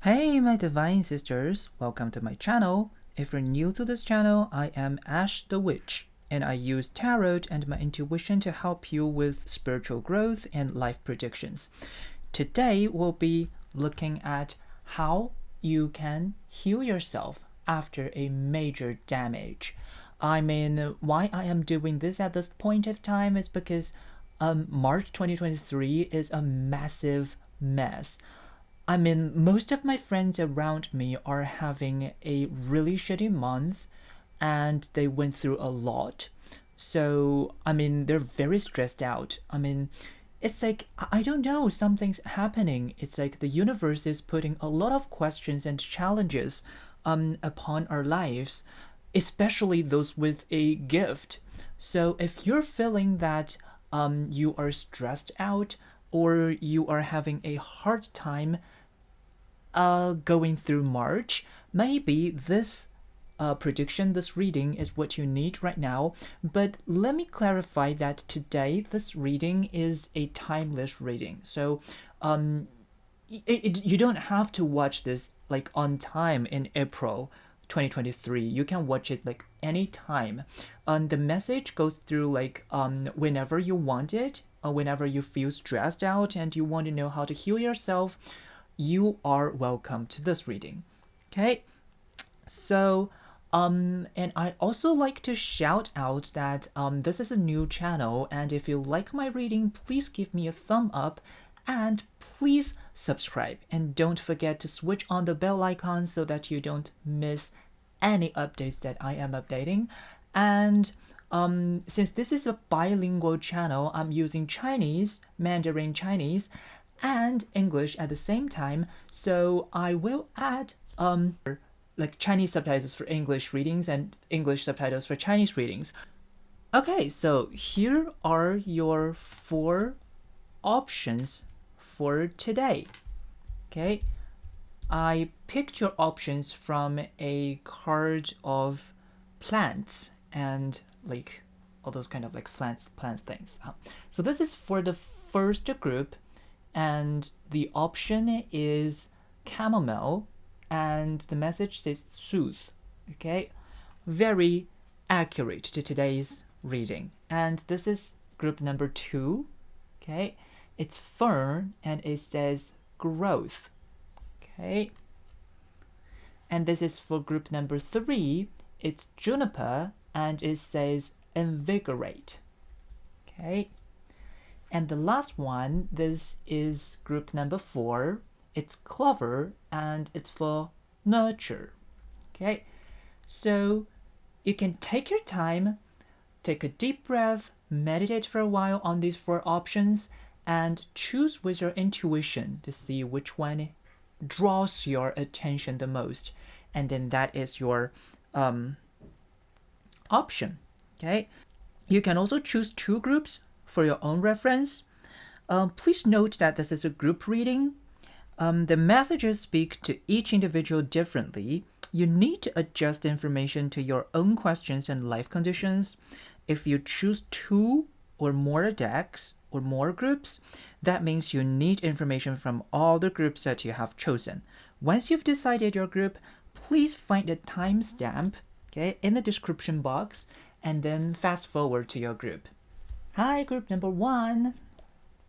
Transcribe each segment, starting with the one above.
Hey my divine sisters, welcome to my channel. If you're new to this channel, I am Ash the Witch, and I use tarot and my intuition to help you with spiritual growth and life predictions. Today we'll be looking at how you can heal yourself after a major damage. Why I am doing this at this point of time is because March 2023 is a massive mess. Most of my friends around me are having a really shitty month and they went through a lot. So, they're very stressed out. It's like, I don't know, something's happening. It's like the universe is putting a lot of questions and challenges upon our lives, especially those with a gift. So, if you're feeling that you are stressed out or you are having a hard time going through March, maybe this prediction, this reading is what you need right now. But let me clarify that today this reading is a timeless reading. So you don't have to watch this like on time in April 2023. You can watch it like anytime. The message goes through like whenever you want it, whenever you feel stressed out and you want to know how to heal yourself, you are welcome to this reading. Okay, so and I also like to shout out that this is a new channel, and if you like my reading, please give me a thumb up and please subscribe, and don't forget to switch on the bell icon so that you don't miss any updates that I am updating. And since this is a bilingual channel, I'm using Chinese, Mandarin Chinese, and English at the same time, so I will add like Chinese subtitles for English readings and English subtitles for Chinese readings. Okay, so here are your 4 options for today. Okay, I picked your options from a card of plants and like all those kind of like plants things. So this is for the first group, and the option is chamomile, and the message says soothe. Okay, very accurate to today's reading. And this is group number 2. Okay, it's fern and it says growth. Okay, and this is for group number 3. It's juniper and it says invigorate. Okay, and the last one, this is group number 4. It's clover and it's for nurture. Okay, so you can take your time, take a deep breath, meditate for a while on these 4 options, and choose with your intuition to see which one draws your attention the most. And then that is your option. Okay, you can also choose 2 groups for your own reference. Please note that this is a group reading. The messages speak to each individual differently. You need to adjust information to your own questions and life conditions. If you choose 2 or more decks or more groups, that means you need information from all the groups that you have chosen. Once you've decided your group, please find a timestamp, okay, in the description box, and then fast forward to your group. Hi, group number 1.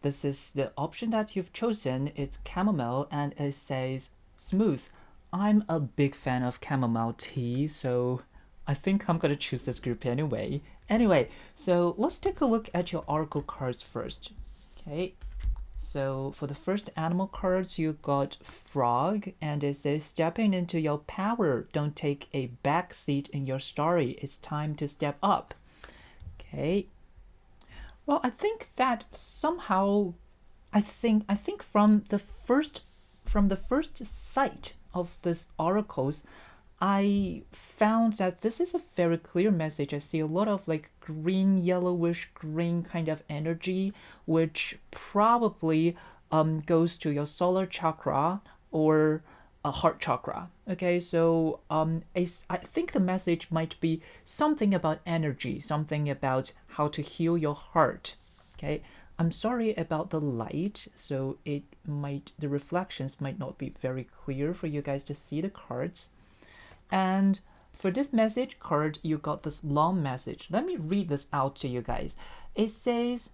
This is the option that you've chosen. It's chamomile and it says smooth. I'm a big fan of chamomile tea, so I think I'm gonna choose this group anyway. Anyway, so let's take a look at your oracle cards first. Okay, so for the first animal cards, you got frog, and it says stepping into your power. Don't take a back seat in your story. It's time to step up. Okay. Well, I think that somehow, I think from the first sight of this oracles, I found that this is a very clear message. I see a lot of like green, yellowish green kind of energy, which probably goes to your solar chakra or a heart chakra. Okay, so I think the message might be something about energy, something about how to heal your heart. Okay, I'm sorry about the light, so the reflections might not be very clear for you guys to see the cards. And for this message card, you got this long message. Let me read this out to you guys. It says,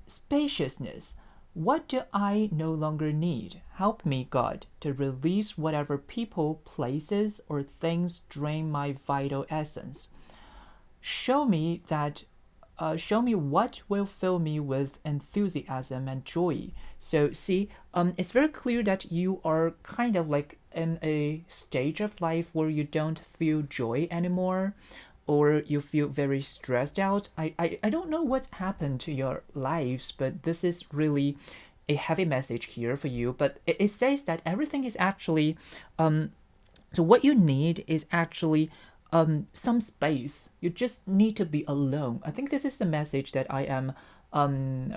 spaciousness. What do I no longer need? Help me, God, to release whatever people, places, or things drain my vital essence. Show me that show me what will fill me with enthusiasm and joy. So see, it's very clear that you are kind of like in a stage of life where you don't feel joy anymore, or you feel very stressed out. I don't know what's happened to your lives, but this is really a heavy message here for you. But it says that everything is actually so what you need is actually some space. You just need to be alone. I think this is the message that I am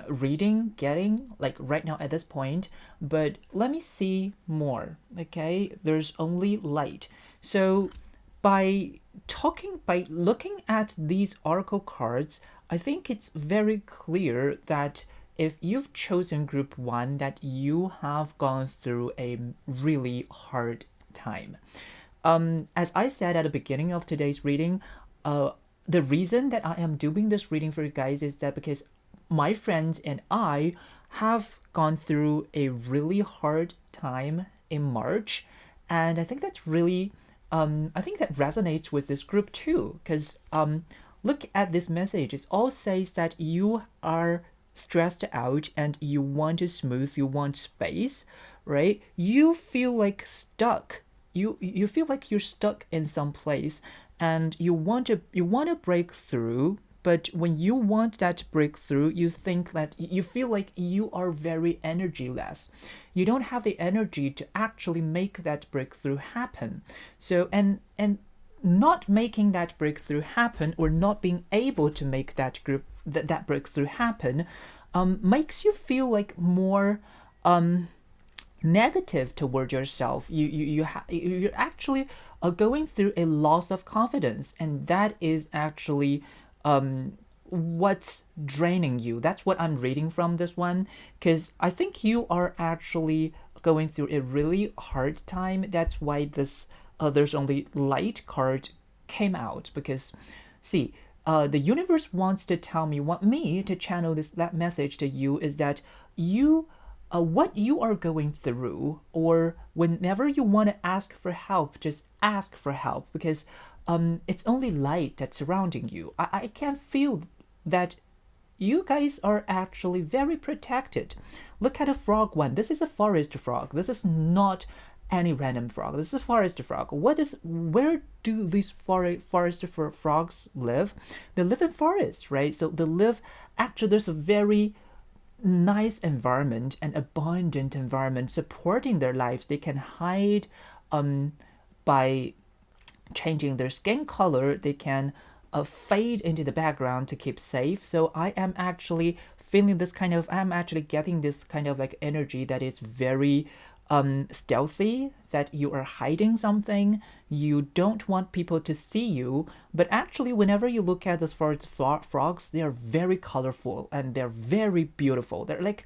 reading, getting like right now at this point. But let me see more. Okay, there's only light. So by looking at these oracle cards, I think it's very clear that if you've chosen group 1, that you have gone through a really hard time. As I said at the beginning of today's reading, the reason that I am doing this reading for you guys is that because my friends and I have gone through a really hard time in March, and I think that's really, I think that resonates with this group too, because look at this message. It all says that you are stressed out and you want to smooth, you want space, right? You feel like stuck. You feel like you're stuck in some place and you want to break through, but when you want that breakthrough, you think that you feel like you are very energyless. You don't have the energy to actually make that breakthrough happen. So and not making that breakthrough happen, or not being able to make that breakthrough happen, makes you feel like more negative toward yourself. You're actually going through a loss of confidence, and that is actually what's draining you. That's what I'm reading from this one, because I think you are actually going through a really hard time. That's why this there's only light card came out, because see, the universe wants me to channel that message to you, is that you what you are going through, or whenever you want to ask for help, just ask for help, because it's only light that's surrounding you. I can feel that you guys are actually very protected. Look at a frog one. This is a forest frog. This is not any random frog. This is a forest frog. Where do these forest frogs live? They live in forests, right? So there's a very nice environment and abundant environment supporting their lives. They can hide by changing their skin color. They can fade into the background to keep safe. So I am actually I'm actually getting this kind of like energy that is very stealthy, that you are hiding something. You don't want people to see you, but actually whenever you look at these frogs, they are very colorful and they're very beautiful. They're like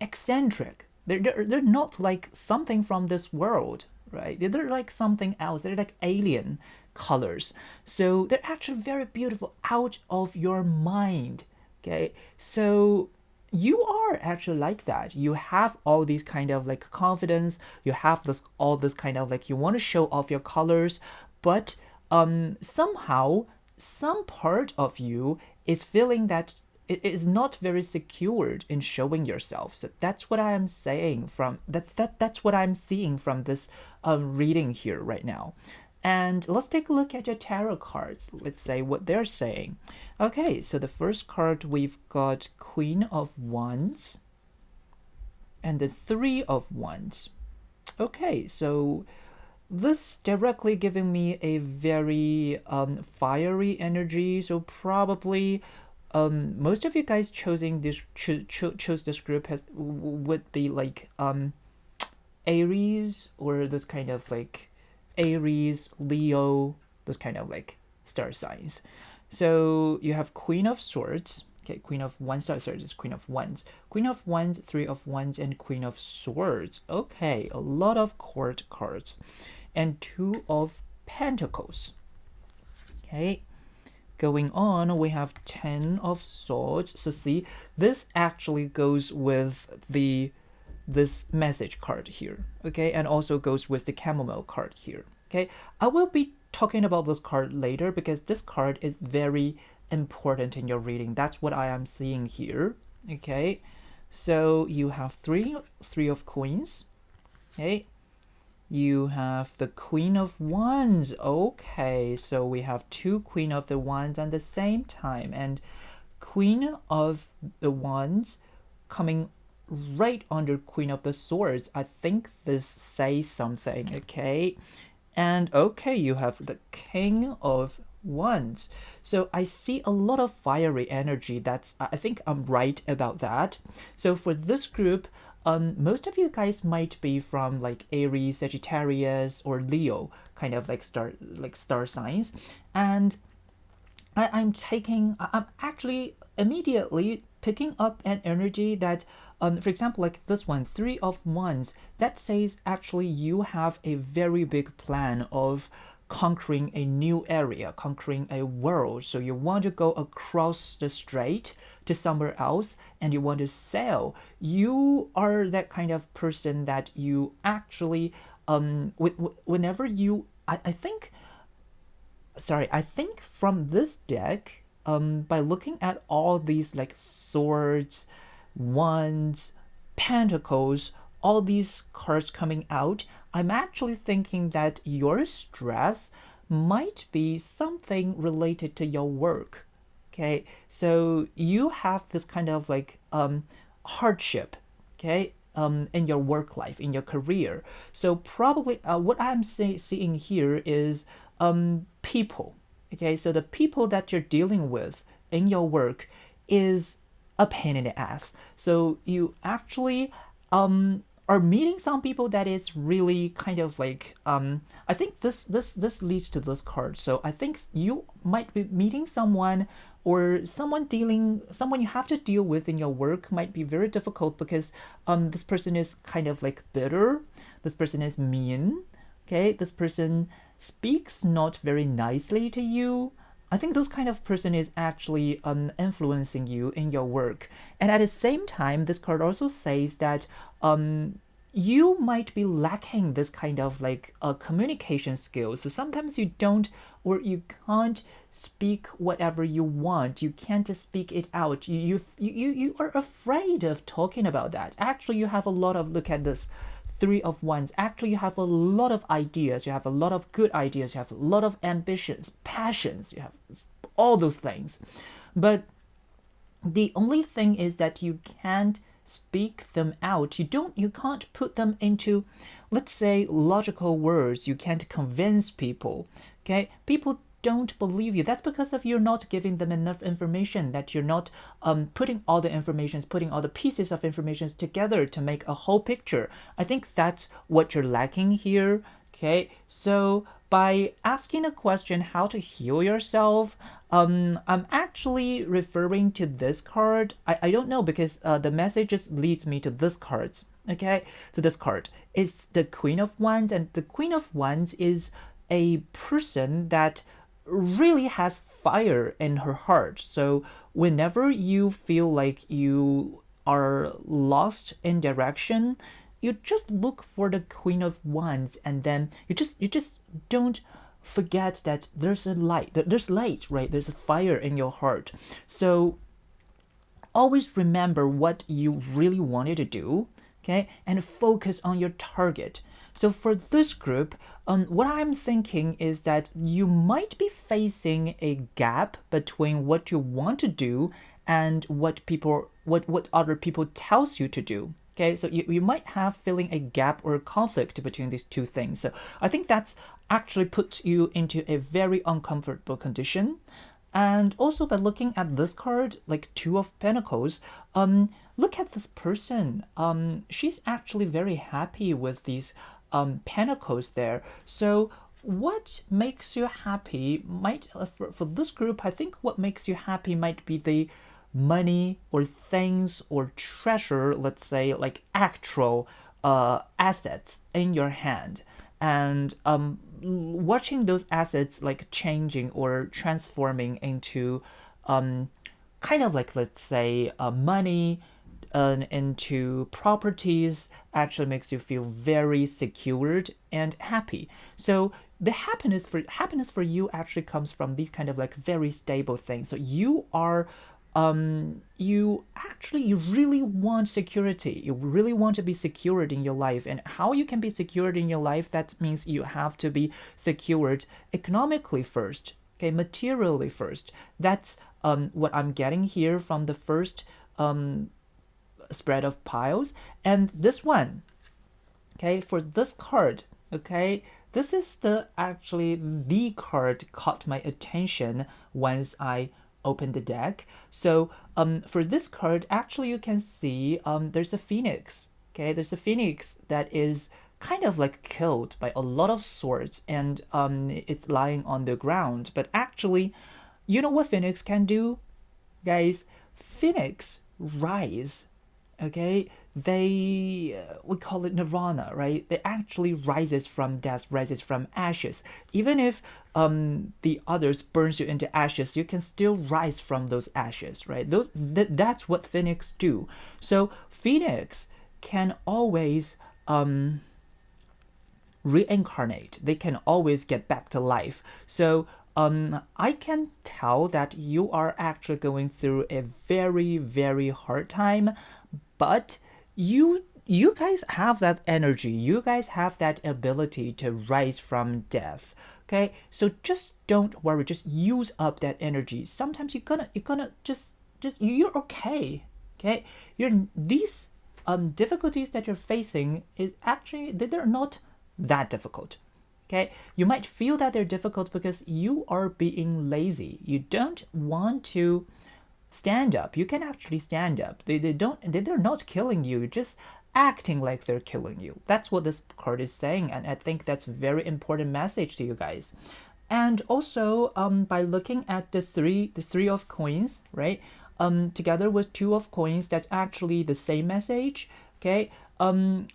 eccentric. They're not like something from this world, right? They're like something else. They're like alien colors. So they're actually very beautiful, out of your mind. Okay, so you are actually like that. You have all these kind of like confidence. You have all this kind of like, you want to show off your colors, but somehow some part of you is feeling that it is not very secured in showing yourself. So that's what I am saying from that's what I'm seeing from this reading here right now. And let's take a look at your tarot cards. Let's say what they're saying. Okay, so the first card, we've got Queen of Wands and the Three of Wands. Okay, so this directly giving me a very fiery energy. So probably most of you guys chose this group would be like Aries, or this kind of like Aries, Leo, those kind of like star signs. So you have Queen of Swords. Okay, Queen of Wands. Sorry, it's Queen of Wands. Queen of Wands, Three of Wands, and Queen of Swords. Okay, a lot of court cards. And Two of Pentacles. Okay, going on, we have Ten of Swords. So see, this actually goes with this message card here, okay, and also goes with the chamomile card here. Okay, I will be talking about this card later because this card is very important in your reading. That's what I am seeing here. Okay, so you have three of Queens. Okay, you have the Queen of Wands. Okay, so we have two Queen of the Wands at the same time, and Queen of the Wands coming right under Queen of the Swords. I think this says something, okay? And okay, you have the King of Wands. So I see a lot of fiery energy. I think I'm right about that. So for this group, most of you guys might be from like Aries, Sagittarius, or Leo, kind of like star signs, and I'm actually immediately picking up an energy that, for example, like this one, Three of Wands, that says actually you have a very big plan of conquering a new area, conquering a world. So you want to go across the strait to somewhere else and you want to sail. You are that kind of person that you actually, whenever you, I think, sorry, I think from this deck, by looking at all these like swords, wands, pentacles, all these cards coming out, I'm actually thinking that your stress might be something related to your work. Okay, so you have this kind of like hardship, okay, in your work life, in your career. So probably what I'm seeing here is people. Okay, so the people that you're dealing with in your work is a pain in the ass. So you actually are meeting some people that is really kind of like I think this leads to this card. So I think you might be meeting someone, or someone you have to deal with in your work might be very difficult because this person is kind of like bitter, this person is mean, okay, this person speaks not very nicely to you. I think those kind of person is actually influencing you in your work. And at the same time, this card also says that you might be lacking this kind of like communication skills. So sometimes you don't, or you can't speak whatever you want. You can't just speak it out. You are afraid of talking about that. Actually, you have a lot of, look at this, Three of Wands. Actually, you have a lot of ideas. You have a lot of good ideas. You have a lot of ambitions, passions. You have all those things. But the only thing is that you can't speak them out. You can't put them into, let's say, logical words. You can't convince people. Okay? People don't believe you. That's because of you're not giving them enough information, that you're not putting all the pieces of information together to make a whole picture. I think that's what you're lacking here. Okay, so by asking a question, how to heal yourself, I'm actually referring to this card. I don't know, because the message just leads me to this cards. Okay, so this card is the Queen of Wands, and the Queen of Wands is a person that really has fire in her heart. So whenever you feel like you are lost in direction, you just look for the Queen of Wands, and then you just don't forget that there's light, right? There's a fire in your heart. So always remember what you really wanted to do, okay, and focus on your target. So for this group, what I'm thinking is that you might be facing a gap between what you want to do and what other people tells you to do. Okay, so you might have feeling a gap or a conflict between these two things. So I think that's actually puts you into a very uncomfortable condition. And also by looking at this card, like Two of Pentacles, look at this person. She's actually very happy with these pentacles there. So what makes you happy might for this group, I think what makes you happy might be the money or things or treasure, let's say like actual assets in your hand, and watching those assets like changing or transforming into kind of like, let's say, money into properties actually makes you feel very secured and happy. So the happiness for you actually comes from these kind of like very stable things. So you are you really want security. You really want to be secured in your life. And how you can be secured in your life, that means you have to be secured economically first, okay, materially first. That's what I'm getting here from the first spread of piles. And this one, okay, for this card, okay, this is the card caught my attention once I opened the deck. So for this card, actually you can see there's a phoenix. Okay, there's a phoenix that is kind of like killed by a lot of swords, and it's lying on the ground. But actually, you know what phoenix can do, guys? Phoenix rise. Okay, they we call it nirvana, right? It actually rises from death, rises from ashes. Even if the others burns you into ashes, you can still rise from those ashes, right? That's what phoenix do. So phoenix can always reincarnate. They can always get back to life. So I can tell that you are actually going through a very, very hard time, but you guys have that energy. You guys have that ability to rise from death. Okay, so just don't worry. Just use up that energy. Sometimes you're gonna just you're okay. Okay, you're these difficulties that you're facing is actually they're not that difficult. Okay, you might feel that they're difficult because you are being lazy. You don't want to stand up. You can actually stand up. They're not killing you, just acting like they're killing you. That's what this card is saying, and I think that's a very important message to you guys. And also by looking at the three of coins, right, together with two of coins, that's actually the same message. Okay,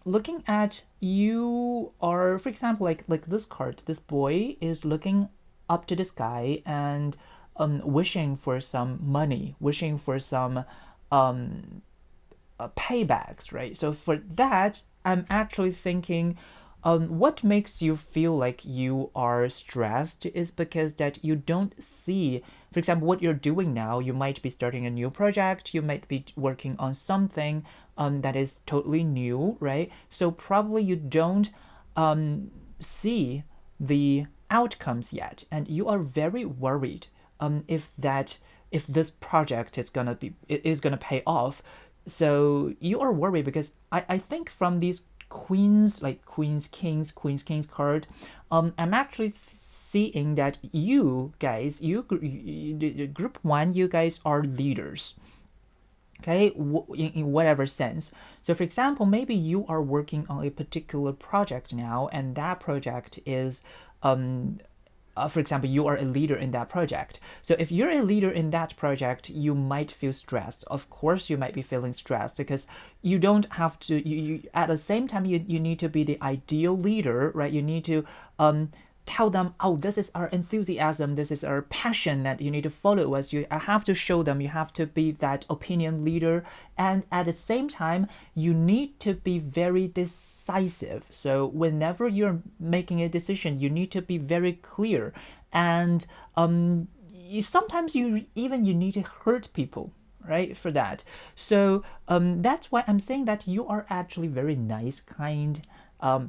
looking at, you are, for example, like this card, this boy is looking up to the sky and wishing for some money, wishing for some paybacks, right? So for that, I'm actually thinking, what makes you feel like you are stressed is because that you don't see, for example, what you're doing now. You might be starting a new project, you might be working on something that is totally new, right? So probably you don't see the outcomes yet, and you are very worried if this project is gonna pay off. So you are worried because I think from these queens, like queens kings card, I'm actually seeing that you guys, group one, you guys are leaders. Okay, in whatever sense. So for example, maybe you are working on a particular project now, and that project is for example, you are a leader in that project. So if you're a leader in that project, you might feel stressed. Of course, you might be feeling stressed because you don't have to, you at the same time, you need to be the ideal leader, right? You need to tell them, oh, this is our enthusiasm, this is our passion, that you need to follow us. You have to show them, you have to be that opinion leader, and at the same time you need to be very decisive. So whenever you're making a decision, you need to be very clear, and sometimes you need to hurt people, right, for that. So that's why I'm saying that you are actually very nice, kind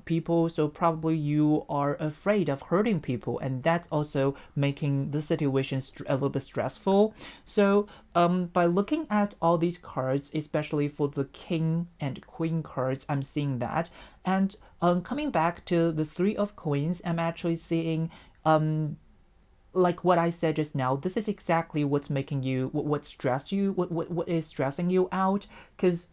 people. So probably you are afraid of hurting people, and that's also making the situation a little bit stressful. So by looking at all these cards, especially for the king and queen cards, I'm seeing that. And coming back to the three of coins, I'm actually seeing like what I said just now. This is exactly what's making you, what stress you, what is stressing you out, because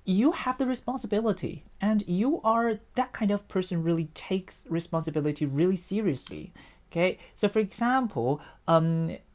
you have the responsibility, and you are that kind of person really takes responsibility really seriously. Okay, so for example,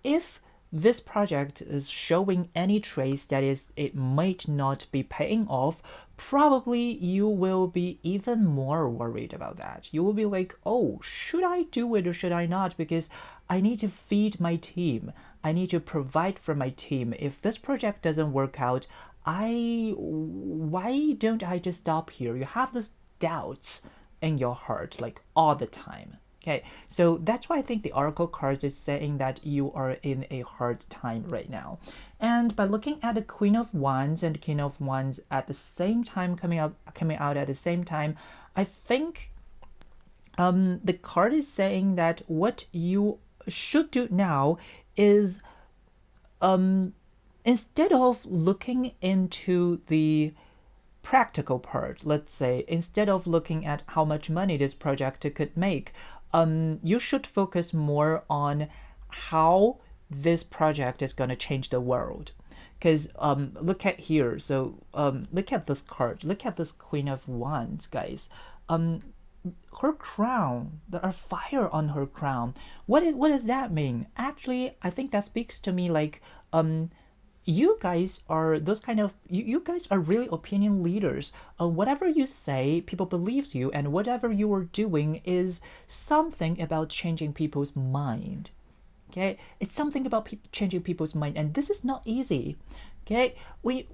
if this project is showing any trace that is it might not be paying off, probably you will be even more worried about that. You will be like, oh, should I do it or should I not? Because I need to feed my team. I need to provide for my team. If this project doesn't work out, why don't I just stop here? You have this doubts in your heart like all the time. Okay, so that's why I think the Oracle cards is saying that you are in a hard time right now. And by looking at the Queen of Wands and King of Wands at the same time coming out at the same time, I think the card is saying that what you should do now is instead of looking into the practical part, let's say, instead of looking at how much money this project could make, you should focus more on how this project is going to change the world. Because look at here. So look at this card. Look at this Queen of Wands, guys. Her crown, there are fire on her crown. What does that mean? Actually, I think that speaks to me like you guys are those kind of you guys are really opinion leaders. Whatever you say, people believes you, and whatever you are doing is something about changing people's mind. Okay, it's something about changing people's mind, and this is not easy. Okay, we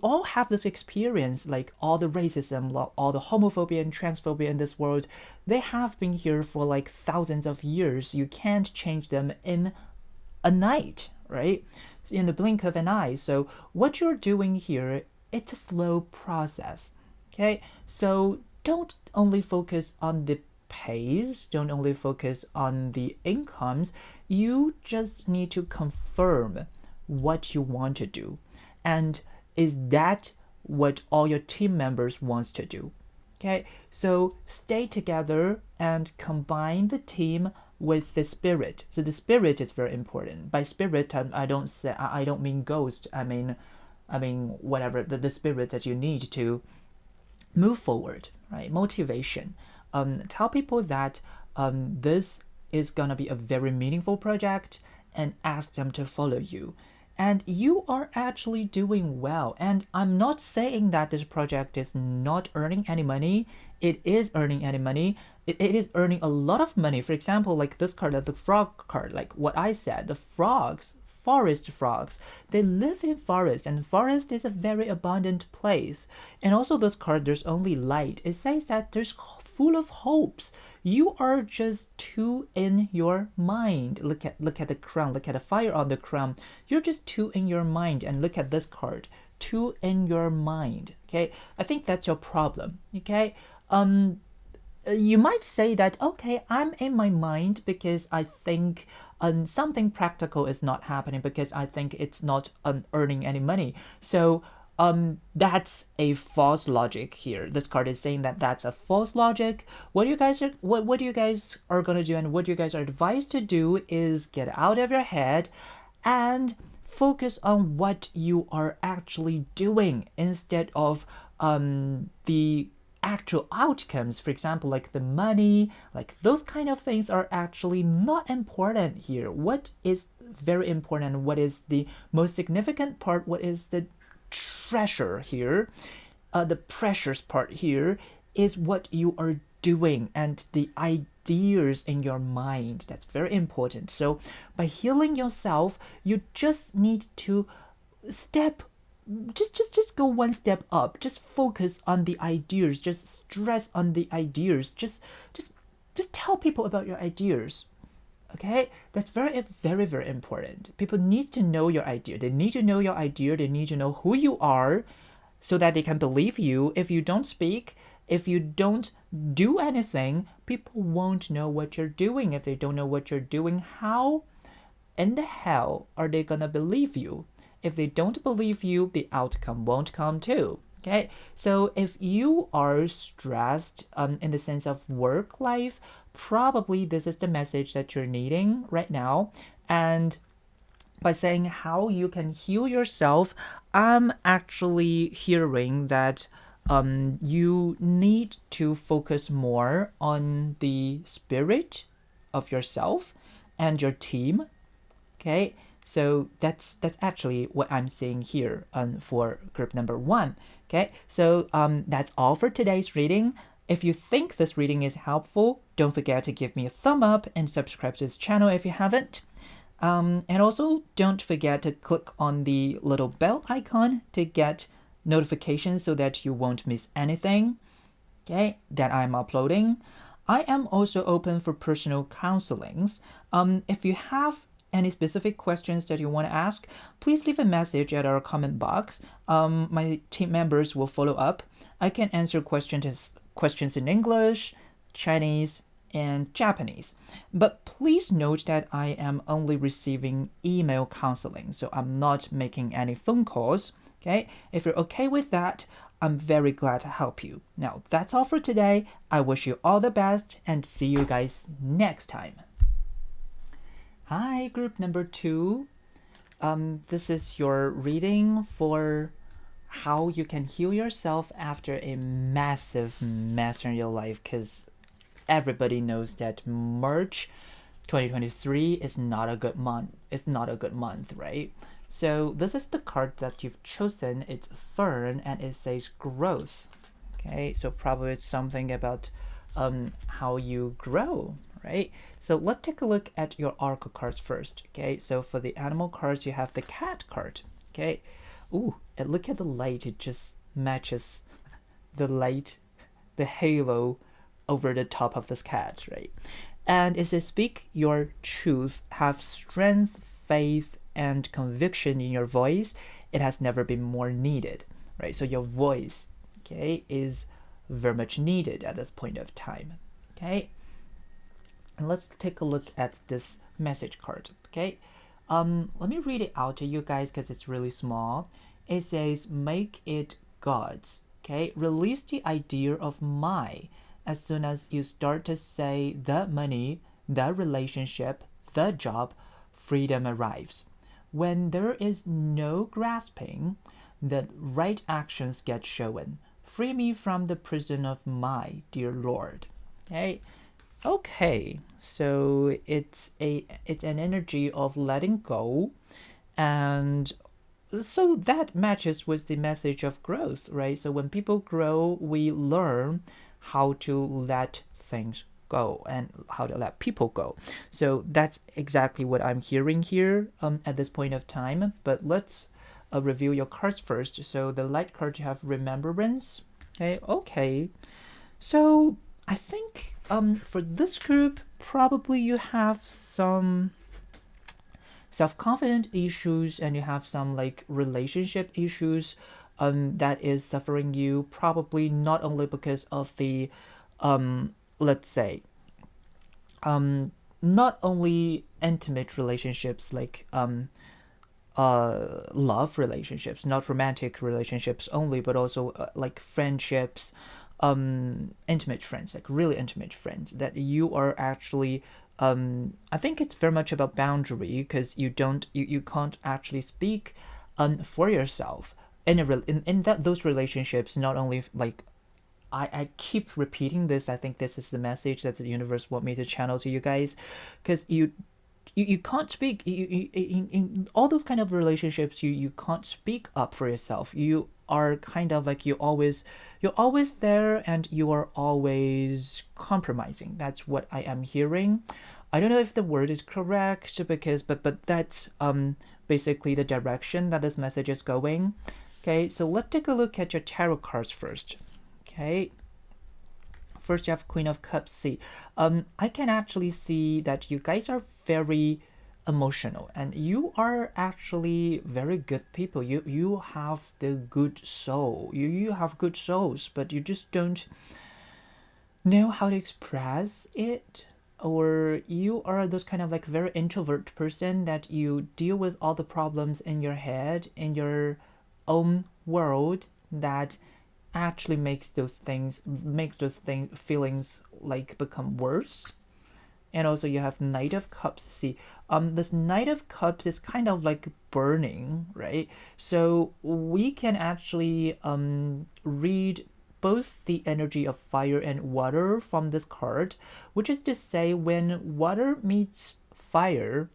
all have this experience, like all the racism, all the homophobia and transphobia in this world. They have been here for like thousands of years. You can't change them in a night, right? In the blink of an eye. So what you're doing here, it's a slow process. Okay, so don't only focus on the pays, don't only focus on the incomes. You just need to confirm what you want to do, and is that what all your team members wants to do. Okay, so stay together and combine the team with the spirit. So the spirit is very important. By spirit, I don't mean ghost. I mean whatever the spirit that you need to move forward, right? Motivation. Tell people that this is gonna be a very meaningful project, and ask them to follow you. And you are actually doing well. And I'm not saying that this project is not earning any money. It is earning any money. It is earning a lot of money. For example, like this card, the frog card, like what I said, the frogs, forest frogs, they live in forest, and forest is a very abundant place. And also this card, there's only light. It says that there's full of hopes. You are just too in your mind. Look at the crown. Look at the fire on the crown. You're just too in your mind. And look at this card, too in your mind. Okay, I think that's your problem. Okay, you might say that, okay, I'm in my mind because I think something practical is not happening, because I think it's not earning any money. So that's a false logic here. This card is saying that that's a false logic. What you guys are gonna do, and what you guys are advised to do, is get out of your head and focus on what you are actually doing, instead of the actual outcomes. For example, like the money, like those kind of things are actually not important here. What is very important, what is the most significant part, what is the treasure here, the precious part here, is what you are doing and the ideas in your mind. That's very important. So by healing yourself, you just need to just go one step up. Just focus on the ideas, just stress on the ideas, just tell people about your ideas. Okay, that's very, very, very important. People need to know your idea. They need to know your idea. They need to know who you are, so that they can believe you. If you don't speak, if you don't do anything, people won't know what you're doing. If they don't know what you're doing, how in the hell are they gonna believe you? If they don't believe you, the outcome won't come too. Okay, so if you are stressed in the sense of work life, probably this is the message that you're needing right now. And by saying how you can heal yourself, I'm actually hearing that you need to focus more on the spirit of yourself and your team. Okay, So that's actually what I'm seeing here for group number 1. Okay, so that's all for today's reading. If you think this reading is helpful, don't forget to give me a thumb up and subscribe to this channel if you haven't. And also, don't forget to click on the little bell icon to get notifications so that you won't miss anything, okay, that I'm uploading. I am also open for personal counselings. If you have any specific questions that you want to ask, please leave a message at our comment box. My team members will follow up. I can answer questions in English, Chinese, and Japanese. But please note that I am only receiving email counseling, so I'm not making any phone calls. Okay, if you're okay with that, I'm very glad to help you. Now, that's all for today. I wish you all the best and see you guys next time. Hi, group number 2. This is your reading for how you can heal yourself after a massive mess in your life, because everybody knows that March 2023 is not a good month. It's not a good month, right? So this is the card that you've chosen. It's Fern and it says growth. Okay, so probably it's something about how you grow, right? So let's take a look at your oracle cards first. Okay, so for the animal cards, you have the cat card. Okay, ooh, and look at the light. It just matches the light, the halo over the top of this cat, right? And it says, speak your truth, have strength, faith, and conviction in your voice. It has never been more needed, right? So your voice, okay, is very much needed at this point of time, okay? And let's take a look at this message card, okay? Let me read it out to you guys because it's really small. It says, make it God's, okay? Release the idea of my. As soon as you start to say the money, the relationship, the job, freedom arrives. When there is no grasping, the right actions get shown. Free me from the prison of my dear Lord. Okay, so it's an energy of letting go, and so that matches with the message of growth, right? So when people grow, we learn how to let things go and how to let people go. So that's exactly what I'm hearing here at this point of time. But let's review your cards first. So the light card, you have remembrance. Okay. So I think for this group, probably you have some self-confident issues and you have some like relationship issues that is suffering you, probably not only because of the let's say not only intimate relationships like love relationships, not romantic relationships only, but also like friendships, intimate friends, like really intimate friends that you are actually I think it's very much about boundary, because you can't actually speak for yourself in those relationships. Not only like I keep repeating this. I think this is the message that the universe want me to channel to you guys, because you can't speak in all those kind of relationships. You can't speak up for yourself. You are kind of like you're always there and you are always compromising. That's what I am hearing. I don't know if the word is correct, because but that's basically the direction that this message is going. Okay, so let's take a look at your tarot cards first. Okay, first you have Queen of Cups. See, I can actually see that you guys are very emotional and you are actually very good people. You have the good soul. You have good souls, but you just don't know how to express it. Or you are those kind of like very introvert person that you deal with all the problems in your head, in your own world, that actually makes those feelings like become worse. And also you have Knight of Cups. See, this Knight of Cups is kind of like burning, right? So we can actually read both the energy of fire and water from this card, which is to say when water meets fire,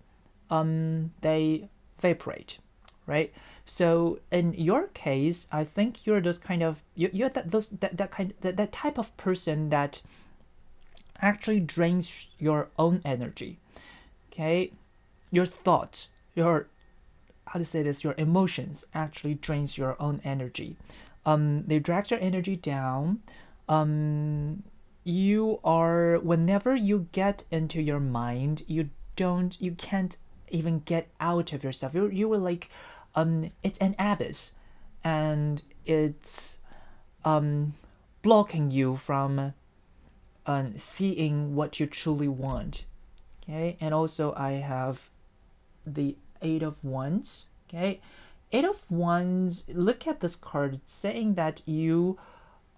they evaporate, right? So in your case, I think you're just kind of you're that type of person that actually drains your own energy. Okay, your thoughts, your how to say this, your emotions actually drains your own energy. They drag your energy down. You are whenever you get into your mind, you can't even get out of yourself. You were like, it's an abyss, and it's blocking you from seeing what you truly want. Okay, and also I have the Eight of Wands. Okay, Eight of Wands. Look at this card. It's saying that you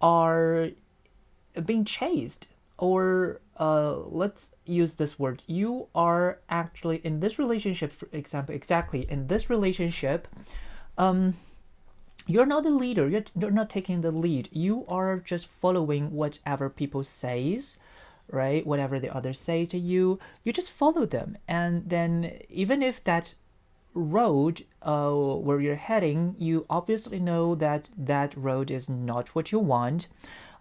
are being chased, or let's use this word. You are actually in this relationship, for example, exactly in this relationship. You're not the leader. You're not taking the lead. You are just following whatever people says, right? Whatever the others say to you, you just follow them. And then even if that road where you're heading, you obviously know that that road is not what you want.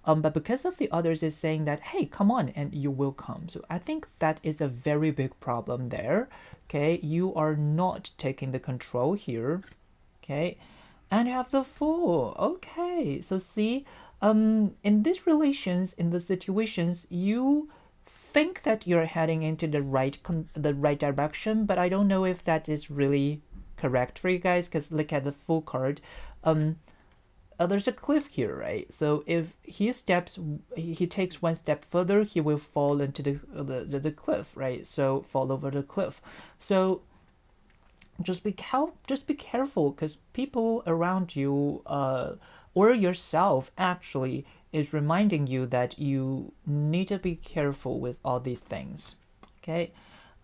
But because of the others is saying that, hey, come on, and you will come. So I think that is a very big problem there. Okay, you are not taking the control here. Okay, and you have the Fool. Okay, so see, in these relations, in the situations, you think that you're heading into the right direction, but I don't know if that is really correct for you guys, because look at the Fool card. There's a cliff here, right? So if he takes one step further, he will fall into the cliff, right? So fall over the cliff. So just be careful, because people around you or yourself actually is reminding you that you need to be careful with all these things.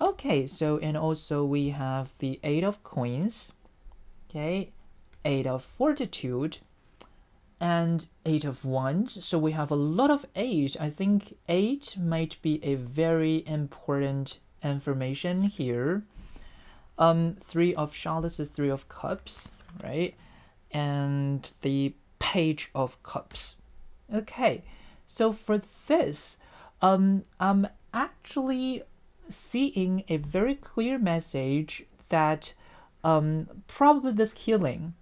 Okay, so and also we have the Eight of Coins. Okay, Eight of Fortitude, and Eight of Wands. So we have a lot of eight. I think eight might be a very important information here. Three of Chalice is Three of Cups, right? And the Page of Cups. Okay, so for this, I'm actually seeing a very clear message that probably this healing,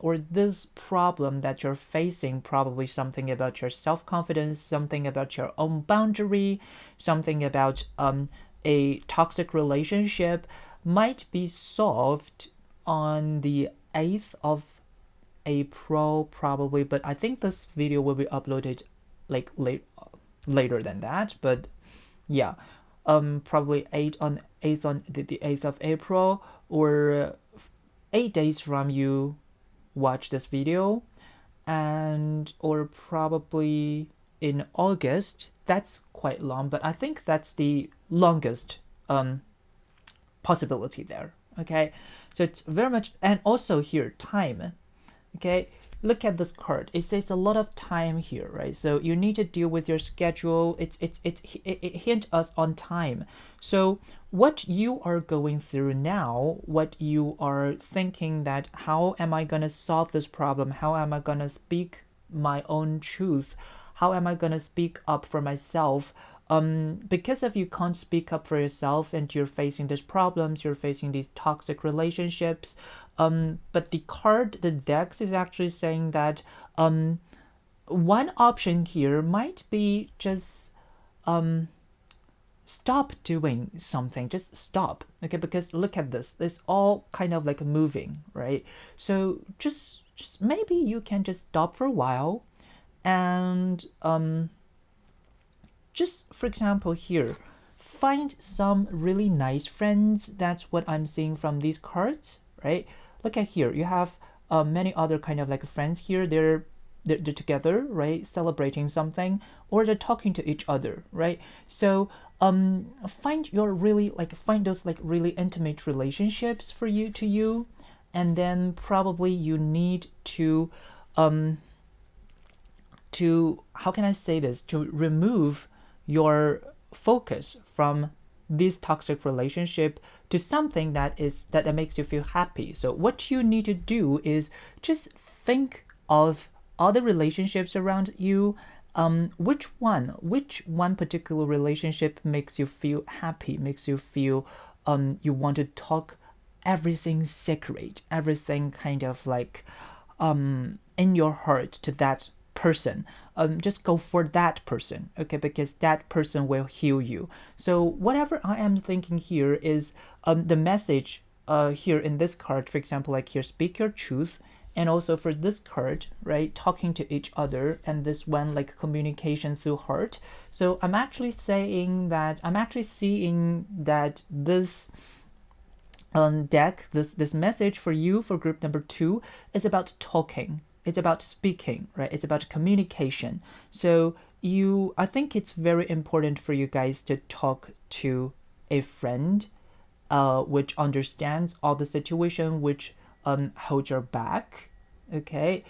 or this problem that you're facing, probably something about your self-confidence, something about your own boundary, something about a toxic relationship, might be solved on the 8th of April probably, but I think this video will be uploaded like later than that, but yeah, probably 8th on the 8th of April, or 8 days from you watch this video, and or probably in August. That's quite long, but I think that's the longest possibility there. Okay, so it's very much, and also here time. Okay, look at this card. It says a lot of time here, right? So you need to deal with your schedule. It hint us on time. So what you are going through now, what you are thinking that how am I gonna solve this problem? How am I gonna speak my own truth? How am I gonna speak up for myself? Because if you can't speak up for yourself and you're facing these problems, you're facing these toxic relationships, but the dex is actually saying that one option here might be just stop doing something, just stop. Okay, because look at this, it's all kind of like moving, right? So just maybe you can just stop for a while, and just for example here, find some really nice friends. That's what I'm seeing from these cards, right? Look at here, you have many other kind of like friends here. They're together, right, celebrating something, or they're talking to each other, right? So find those like really intimate relationships for you, and then probably you need to how can I say this, to remove your focus from this toxic relationship to something that makes you feel happy. So what you need to do is just think of other relationships around you. Which one particular relationship makes you feel happy, makes you feel you want to talk everything sacred, everything kind of like in your heart to that person. Just go for that person, okay? Because that person will heal you. So whatever I am thinking here is the message here in this card, for example, like here, speak your truth. And also for this card, right, talking to each other, and this one like communication through heart. So I'm actually seeing that this deck, this message for you, for group number 2, is about talking. It's about speaking, right? It's about communication. So I think it's very important for you guys to talk to a friend which understands all the situation, which hold your back, okay?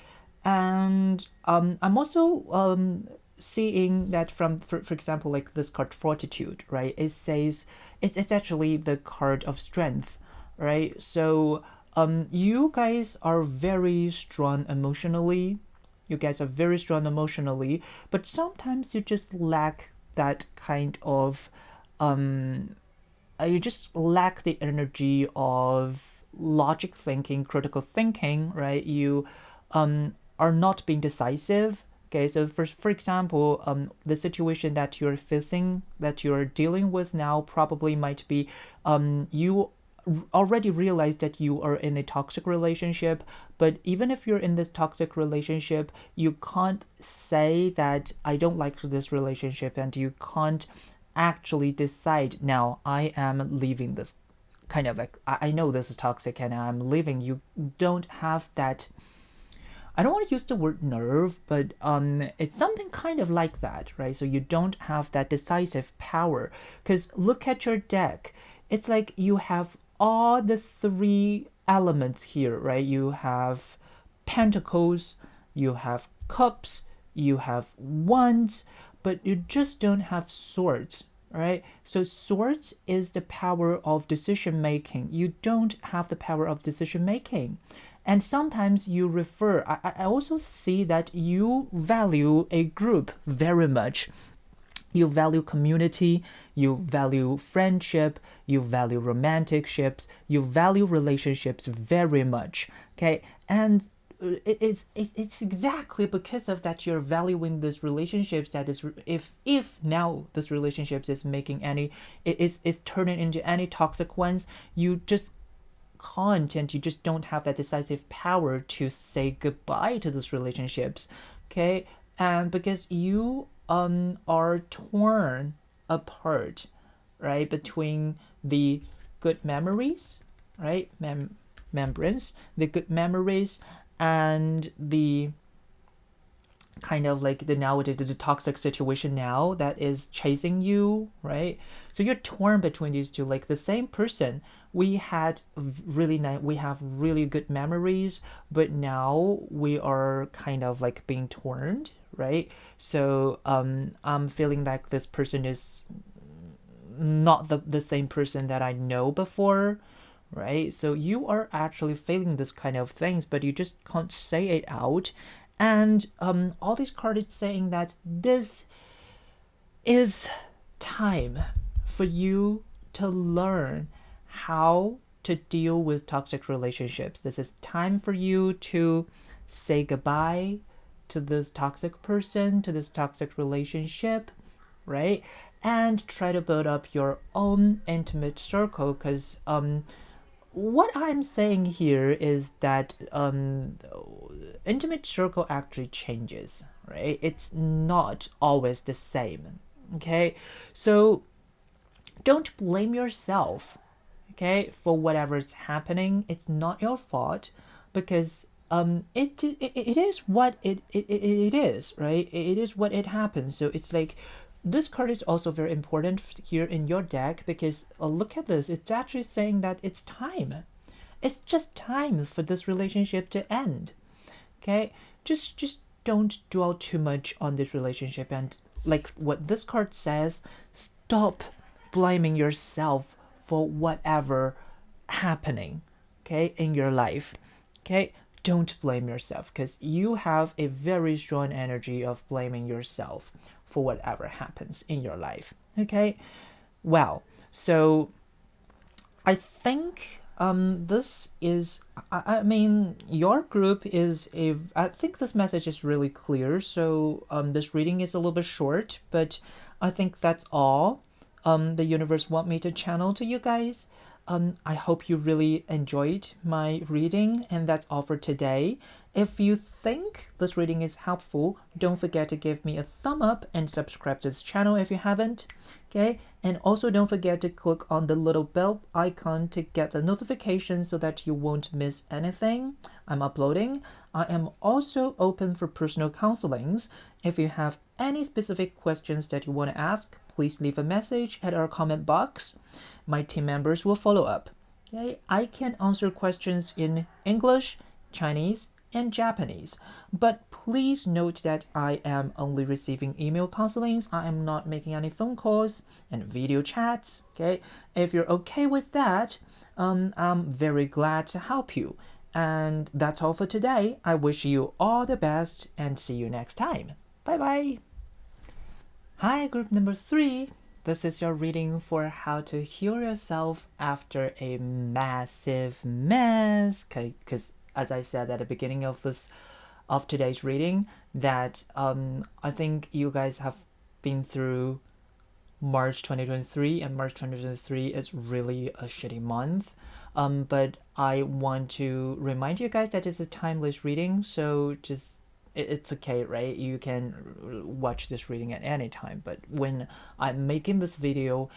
And I'm also seeing that from, for example, like this card, Fortitude, right? It says it's actually the card of strength, right? So you guys are very strong emotionally. You guys are very strong emotionally, but sometimes you just lack that kind of you just lack the energy of logic thinking, critical thinking, right? You are not being decisive. Okay, so for example, the situation that you're facing, that you're dealing with now, probably might be you already realize that you are in a toxic relationship, but even if you're in this toxic relationship, you can't say that I don't like this relationship, and you can't actually decide, now I am leaving this, kind of like, I know this is toxic and I'm leaving. You don't have that, I don't want to use the word nerve, but it's something kind of like that, right? So you don't have that decisive power, because look at your deck. It's like you have all the 3 elements here, right? You have pentacles, you have cups, you have wands, but you just don't have swords, right? So swords is the power of decision making. You don't have the power of decision making. And sometimes you refer, I also see that you value a group very much. You value community, you value friendship, you value romantic ships, you value relationships very much, okay? And it's exactly because of that you're valuing these relationships, that is, if now this relationships is making any, is turning into any toxic ones, you just can't, and you just don't have that decisive power to say goodbye to those relationships, okay? And because you are torn apart, right, between the good memories, right, membranes, the good memories, and the kind of like the nowadays the toxic situation now that is chasing you, right? So you're torn between these two. Like the same person, we had we have really good memories, but now we are kind of like being torn, right? So I'm feeling like this person is not the same person that I know before, right? So you are actually feeling this kind of things, but you just can't say it out. And all these cards saying that this is time for you to learn how to deal with toxic relationships. This is time for you to say goodbye to this toxic person, to this toxic relationship, right? And try to build up your own intimate circle, because what I'm saying here is that intimate circle actually changes, right? It's not always the same, okay? So don't blame yourself, okay, for whatever's happening. It's not your fault, because it is what it is, right? It is what it happens. So it's like, this card is also very important here in your deck, because look at this. It's actually saying that it's time. It's just time for this relationship to end. Okay? Just don't dwell too much on this relationship, and like what this card says, stop blaming yourself for whatever happening, okay, in your life. Okay, don't blame yourself because you have a very strong energy of blaming yourself for whatever happens in your life. Okay, well, so I think this is I mean your group is a I think this message is really clear. So this reading is a little bit short, but I think that's all the universe want me to channel to you guys. I hope you really enjoyed my reading, and that's all for today. If you think this reading is helpful, don't forget to give me a thumb up and subscribe to this channel if you haven't. Okay, and also don't forget to click on the little bell icon to get a notification so that you won't miss anything I'm uploading. I am also open for personal counselings. If you have any specific questions that you want to ask, please leave a message at our comment box. My team members will follow up. Okay, I can answer questions in English, Chinese, and Japanese, but please note that I am only receiving email counselings. I am not making any phone calls and video chats. Okay, if you're okay with that, I'm very glad to help you. And that's all for today. I wish you all the best and see you next time. Bye bye. Hi, group number 3. This is your reading for how to heal yourself after a massive mess. Because as I said at the beginning of today's reading, that I think you guys have been through March 2023, and March 2023 is really a shitty month. But I want to remind you guys that it's a timeless reading, so just it's okay, right? You can watch this reading at any time. But when I'm making this video,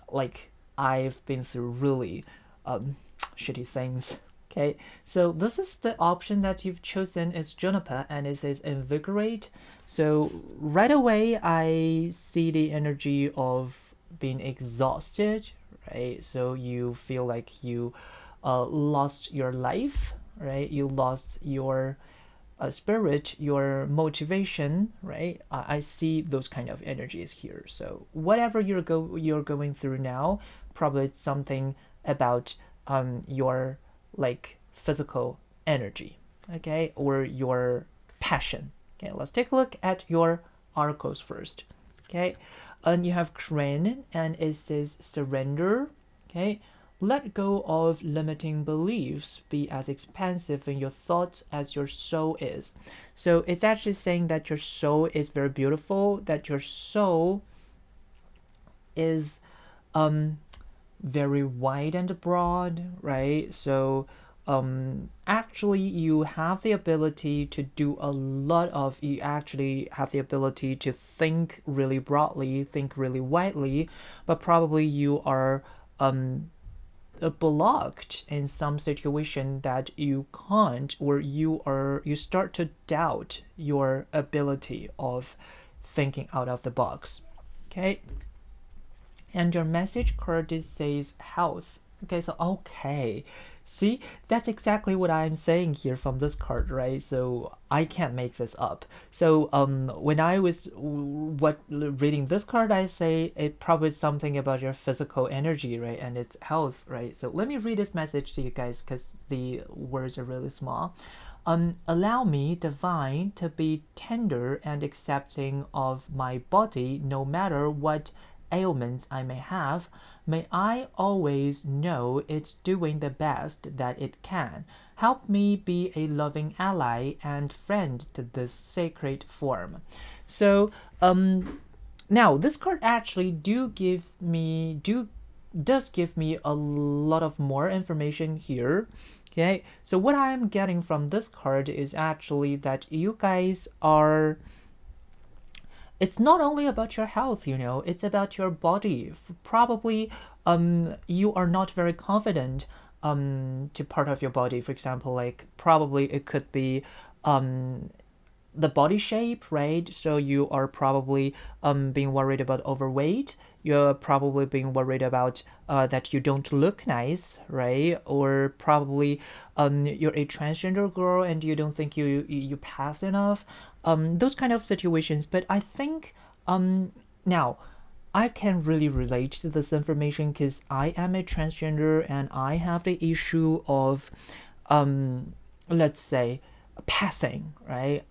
like I've been through really shitty things. Okay, so this is the option that you've chosen is Juniper, and it says invigorate. So right away I see the energy of being exhausted, right? So you feel like you lost your life, right? You lost your spirit, your motivation, right? I see those kind of energies here. So whatever you're going through now, probably it's something about your like physical energy, okay, or your passion. Okay, let's take a look at your articles first. Okay, and you have Crane, and it says surrender. Okay, let go of limiting beliefs. Be as expansive in your thoughts as your soul is. So it's actually saying that your soul is very beautiful, that your soul is very wide and broad, right? So actually you have the ability to do a lot of, you actually have the ability to think really broadly, think really widely, but probably you are blocked in some situation that you can't, or you start to doubt your ability of thinking out of the box. Okay, and your message card says health. Okay, so okay, see, that's exactly what I'm saying here from this card, right? So I can't make this up. So when I was reading this card, I say it probably is something about your physical energy, right? And it's health, right? So let me read this message to you guys because the words are really small. Allow me, divine, to be tender and accepting of my body, no matter what ailments I may have. May I always know it's doing the best that it can. Help me be a loving ally and friend to this sacred form. So now this card actually does give me a lot of more information here. Okay, so what I'm getting from this card is actually that you guys are, it's not only about your health, you know, it's about your body. Probably you are not very confident to part of your body. For example, like probably it could be the body shape, right? So you are probably being worried about overweight. You're probably being worried about that you don't look nice, right? Or probably you're a transgender girl and you don't think you pass enough. Those kind of situations. But I think now I can really relate to this information because I am a transgender and I have the issue of, let's say, passing, right?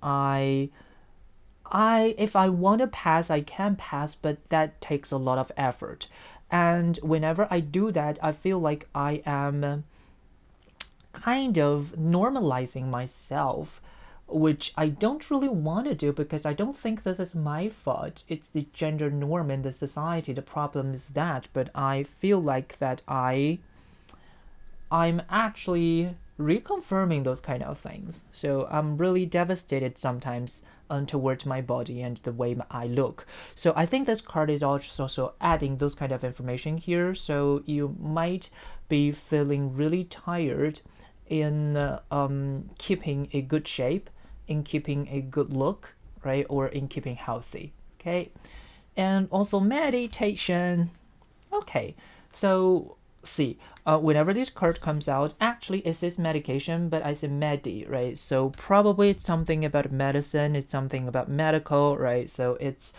If I want to pass, I can pass, but that takes a lot of effort. And whenever I do that, I feel like I am kind of normalizing myself, which I don't really want to do because I don't think this is my fault. It's the gender norm in the society. The problem is that, but I feel like that I'm actually reconfirming those kind of things. So I'm really devastated sometimes towards my body and the way I look. So I think this card is also adding those kind of information here. So you might be feeling really tired in keeping a good shape, in keeping a good look, right? Or in keeping healthy, okay? And also meditation. Okay, so see, whenever this card comes out, actually it says medication, but I say medi, right? So probably it's something about medicine, it's something about medical, right? So it's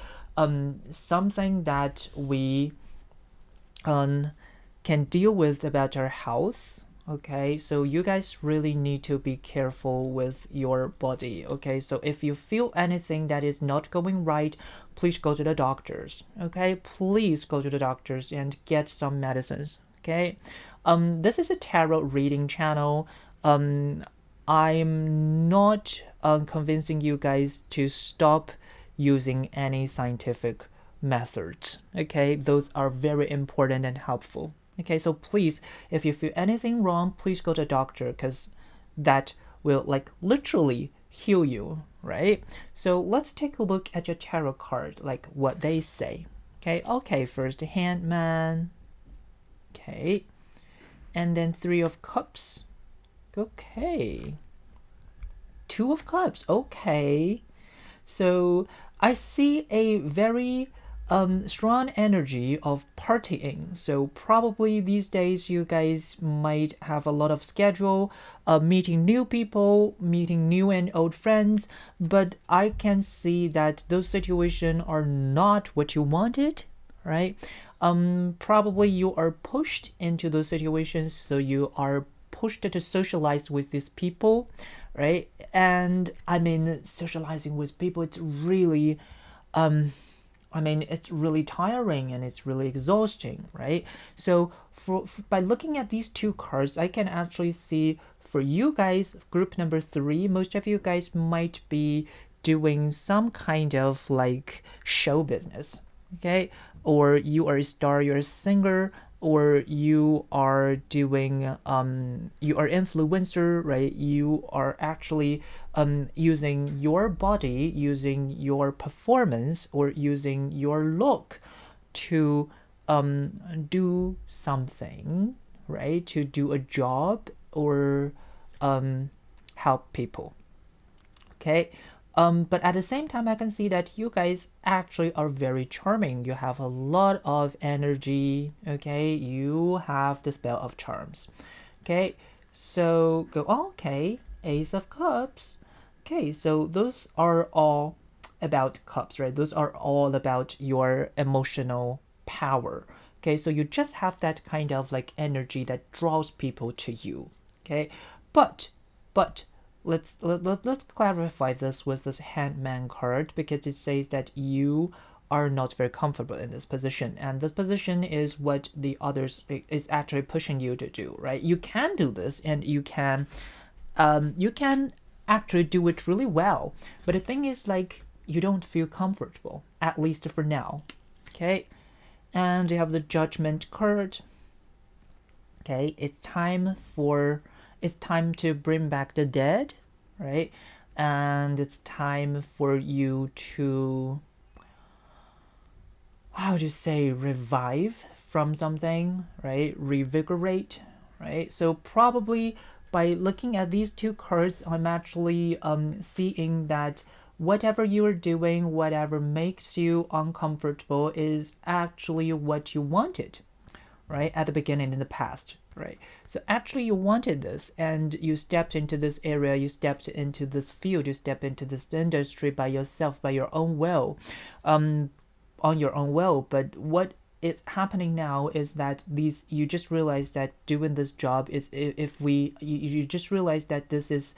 something that we can deal with about our health. Okay, so you guys really need to be careful with your body. Okay, so if you feel anything that is not going right, please go to the doctors. Okay, please go to the doctors and get some medicines. Okay, this is a tarot reading channel. I'm not convincing you guys to stop using any scientific methods. Okay, those are very important and helpful. Okay, so please, if you feel anything wrong, please go to a doctor because that will like literally heal you, right? So let's take a look at your tarot card, like what they say. Okay, first Hangman. Okay, and then Three of Cups. Okay, Two of Cups. Okay, so I see a very strong energy of partying. So probably these days you guys might have a lot of schedule, meeting new people, meeting new and old friends, but I can see that those situations are not what you wanted, right? Probably you are pushed into those situations, so you are pushed to socialize with these people, right? And I mean, socializing with people, it's really it's really tiring and it's really exhausting, right? So by looking at these two cards, I can actually see for you guys, group number 3, most of you guys might be doing some kind of like show business, okay? Or you are a star, you're a singer, or you are doing you are influencer, right? You are actually using your body, using your performance, or using your look to do something, right? To do a job or help people, okay? But at the same time, I can see that you guys actually are very charming. You have a lot of energy, okay? You have the spell of charms, okay? So go, okay, Ace of Cups. Okay, so those are all about cups, right? Those are all about your emotional power, okay? So you just have that kind of like energy that draws people to you, okay? But let's clarify this with this Hangman card, because it says that you are not very comfortable in this position, and this position is what the others is actually pushing you to do, right? You can do this and you can actually do it really well, but the thing is, like, you don't feel comfortable, at least for now, okay? And you have the Judgment card. Okay, it's time to bring back the dead, right? And it's time for you to, how do you say, revive from something, right? Revigorate, right? So probably by looking at these two cards, I'm actually seeing that whatever you are doing, whatever makes you uncomfortable, is actually what you wanted, right? At the beginning in the past, right? So actually you wanted this and you stepped into this area, you stepped into this field, you stepped into this industry by yourself, by your own will. on your own will. But what is happening now is that these you just realize that doing this job is, if we you just realize that this is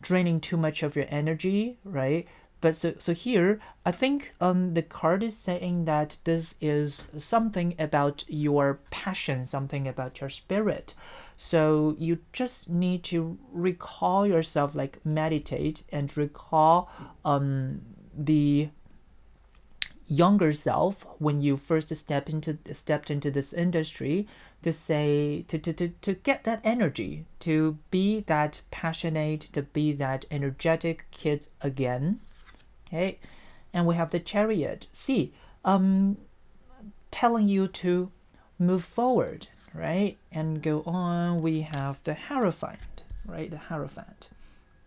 draining too much of your energy, right? But so here I think the card is saying that this is something about your passion, something about your spirit. So you just need to recall yourself, like meditate and recall the younger self when you first stepped into this industry, to say to get that energy, to be that passionate, to be that energetic kid again. Okay, and we have the Chariot. See, telling you to move forward, right, and go on. We have the Hierophant, right, the Hierophant.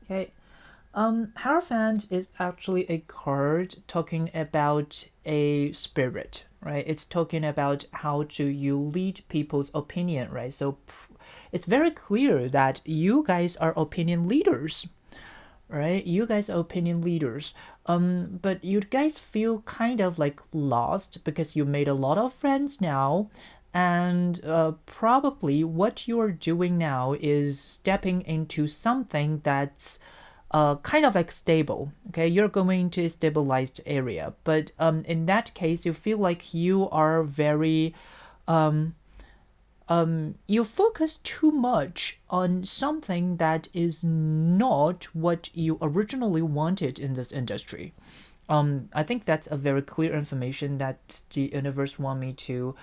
Okay, Hierophant is actually a card talking about a spirit, right? It's talking about how to you lead people's opinion, right? So it's very clear that you guys are opinion leaders, right? You guys are opinion leaders. But you guys feel kind of like lost because you made a lot of friends now, and probably what you're doing now is stepping into something that's kind of like stable. Okay, you're going to a stabilized area, but in that case, you feel like you are very you focus too much on something that is not what you originally wanted in this industry. I think that's a very clear information that the universe want me to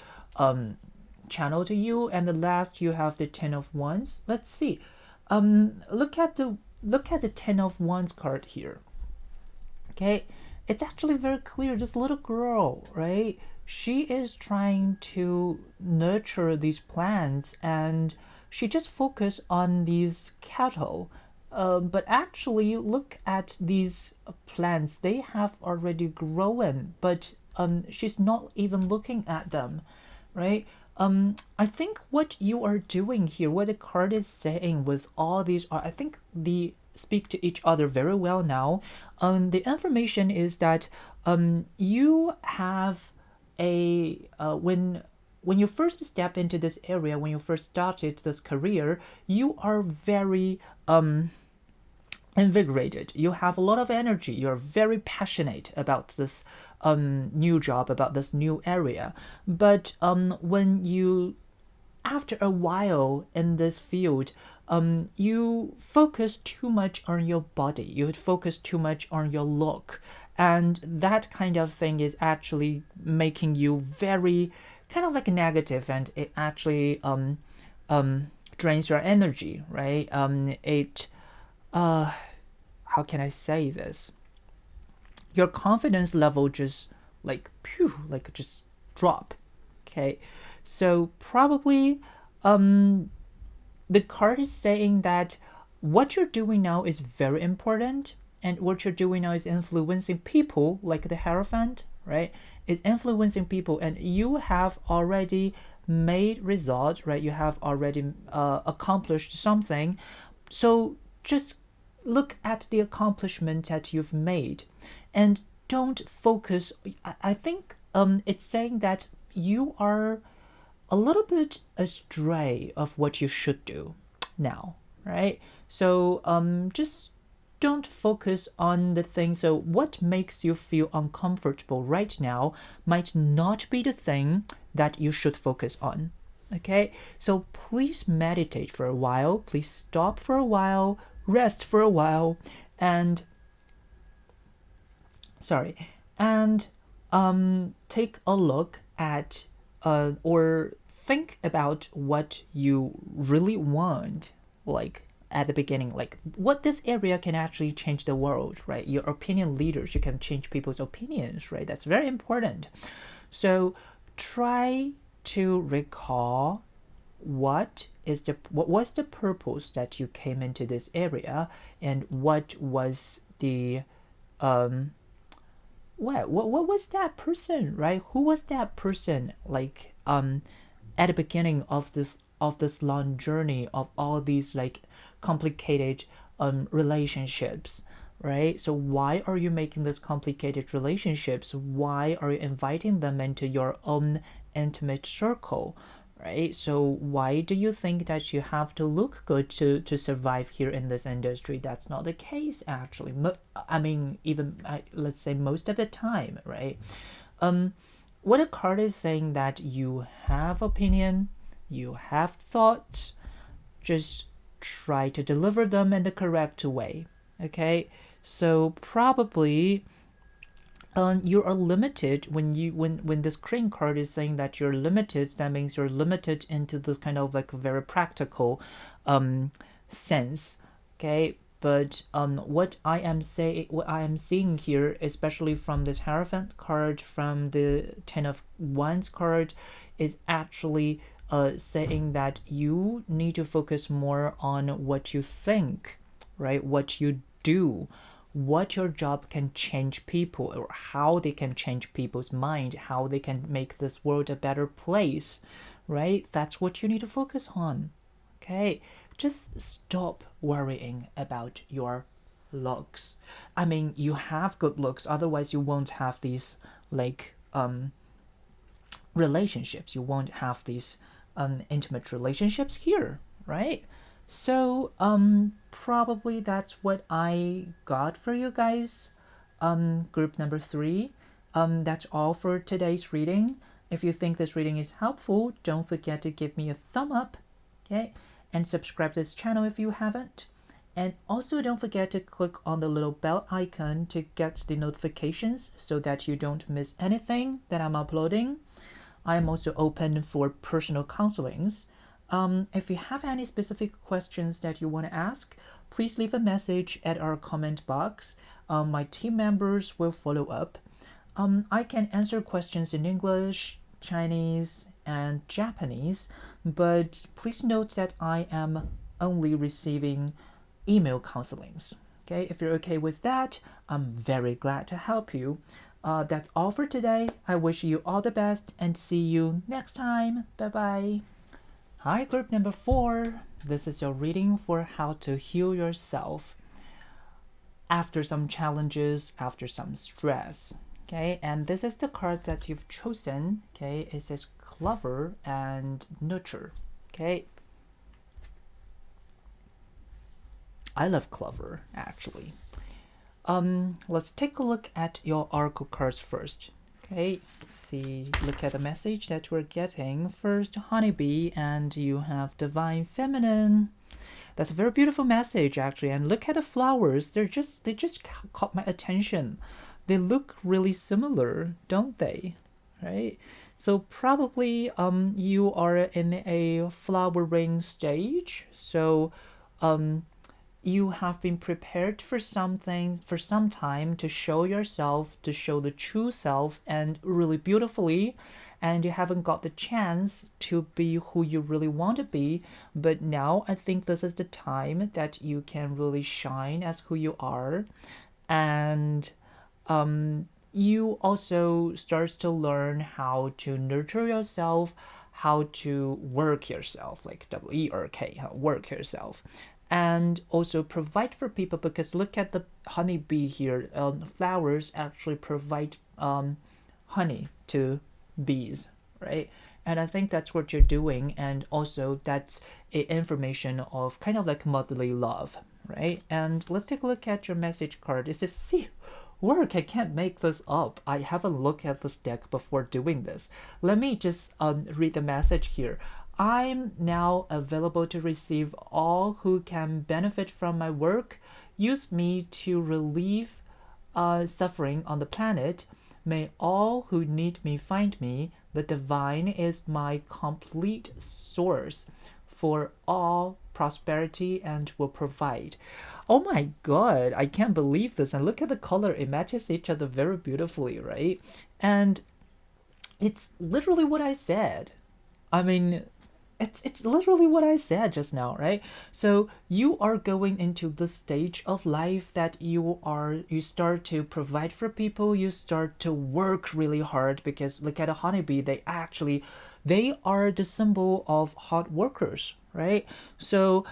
channel to you. And the last, you have the Ten of Wands. Let's see. Look at the Ten of Wands card here. Okay, it's actually very clear. This little girl, right? She is trying to nurture these plants, and she just focused on these cattle. But actually, look at these plants. They have already grown, but she's not even looking at them, right? I think what you are doing here, what the card is saying with all these are, I think the speak to each other very well now. The information is that you have a when you first step into this area, when you first started this career, you are very invigorated. You have a lot of energy. You're very passionate about this new job, about this new area. But when you, after a while in this field, you focus too much on your body. You focus too much on your look, and that kind of thing is actually making you very kind of like negative, and it actually drains your energy, right? It how can I say this? Your confidence level just like like just drop. Okay, so probably the card is saying that what you're doing now is very important, and what you're doing now is influencing people, like the Hierophant, right? Is influencing people, and you have already made result, right? You have already accomplished something. So just look at the accomplishment that you've made, and don't focus. I think it's saying that you are a little bit astray of what you should do now, right? So just don't focus on the thing. So what makes you feel uncomfortable right now might not be the thing that you should focus on. Okay, so please meditate for a while, please stop for a while, rest for a while, and take a look at or think about what you really want, like at the beginning, like what this area can actually change the world, right? Your opinion leaders, you can change people's opinions, right? That's very important. So try to recall what was the purpose that you came into this area, and what was the what was that person, right? Who was that person, like at the beginning of this long journey of all these like complicated relationships, right? So why are you making these complicated relationships? Why are you inviting them into your own intimate circle, right? So why do you think that you have to look good to survive here in this industry? That's not the case, actually. I mean, even let's say most of the time, right? What a card is saying that you have opinion, you have thoughts, just try to deliver them in the correct way. Okay, so probably you are limited when this crane card is saying that you're limited. That means you're limited into this kind of like very practical sense. Okay, but what I am seeing here, especially from this Hierophant card, from the Ten of Wands card, is actually saying that you need to focus more on what you think, right? What you do, what your job can change people, or how they can change people's mind, how they can make this world a better place, right? That's what you need to focus on. Okay, just stop worrying about your looks. I mean, you have good looks, otherwise you won't have these like relationships. You won't have these intimate relationships here, right? So probably that's what I got for you guys. Group number 3. That's all for today's reading. If you think this reading is helpful, don't forget to give me a thumb up, okay? And subscribe to this channel if you haven't. And also don't forget to click on the little bell icon to get the notifications so that you don't miss anything that I'm uploading. I am also open for personal counselings. If you have any specific questions that you want to ask, please leave a message at our comment box. My team members will follow up. I can answer questions in English, Chinese, and Japanese, but please note that I am only receiving email counselings. Okay, if you're okay with that, I'm very glad to help you. That's all for today. I wish you all the best and see you next time. Bye bye. Hi, group number 4. This is your reading for how to heal yourself after some challenges, after some stress. Okay, and this is the card that you've chosen. Okay, it says Clover and Nurture. Okay, I love Clover actually. Let's take a look at your oracle cards first. Okay, see, look at the message that we're getting. First, Honeybee, and you have Divine Feminine. That's a very beautiful message actually. And look at the flowers. They just caught my attention. They look really similar, don't they? Right? So probably you are in a flowering stage. So you have been prepared for something for some time to show yourself, to show the true self, and really beautifully, and you haven't got the chance to be who you really want to be. But now I think this is the time that you can really shine as who you are. And you also start to learn how to nurture yourself, how to work yourself, like WERK, how work yourself, and also provide for people, because look at the honeybee here. Flowers actually provide honey to bees, right? And I think that's what you're doing, and also that's a information of kind of like motherly love, right? And let's take a look at your message card. It says, see, work, I can't make this up. I haven't looked at this deck before doing this. Let me just read the message here. I'm now available to receive all who can benefit from my work. Use me to relieve suffering on the planet. May all who need me find me. The divine is my complete source for all prosperity and will provide. Oh my god, I can't believe this. And look at the color, it matches each other very beautifully, right? And it's literally what I said. I mean, it's literally what I said just now, right? So you are going into the stage of life that you start to provide for people, you start to work really hard, because look at a honeybee, they are the symbol of hard workers, right? So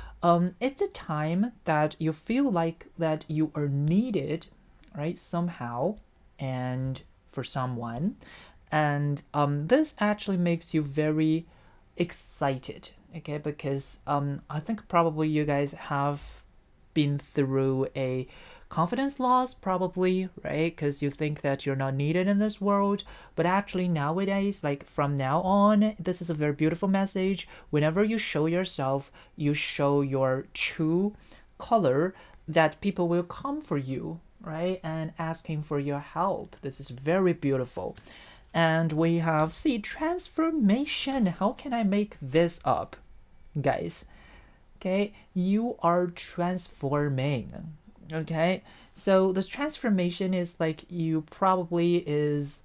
it's a time that you feel like that you are needed, right, somehow, and for someone. And this actually makes you very excited, okay? Because I think probably you guys have been through a confidence loss, probably, right? Because you think that you're not needed in this world. But actually nowadays, like from now on, this is a very beautiful message. Whenever you show yourself, you show your true color, that people will come for you, right, and asking for your help. This is very beautiful. And we have, see, transformation. How can I make this up, guys? Okay, you are transforming. Okay, so the transformation is like, you probably is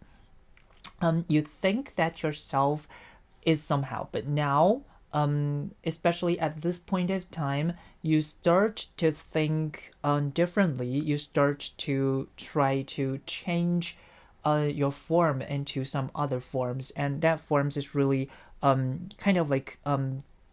you think that yourself is somehow, but now especially at this point of time, you start to think differently. You start to try to change your form into some other forms, and that forms is really kind of like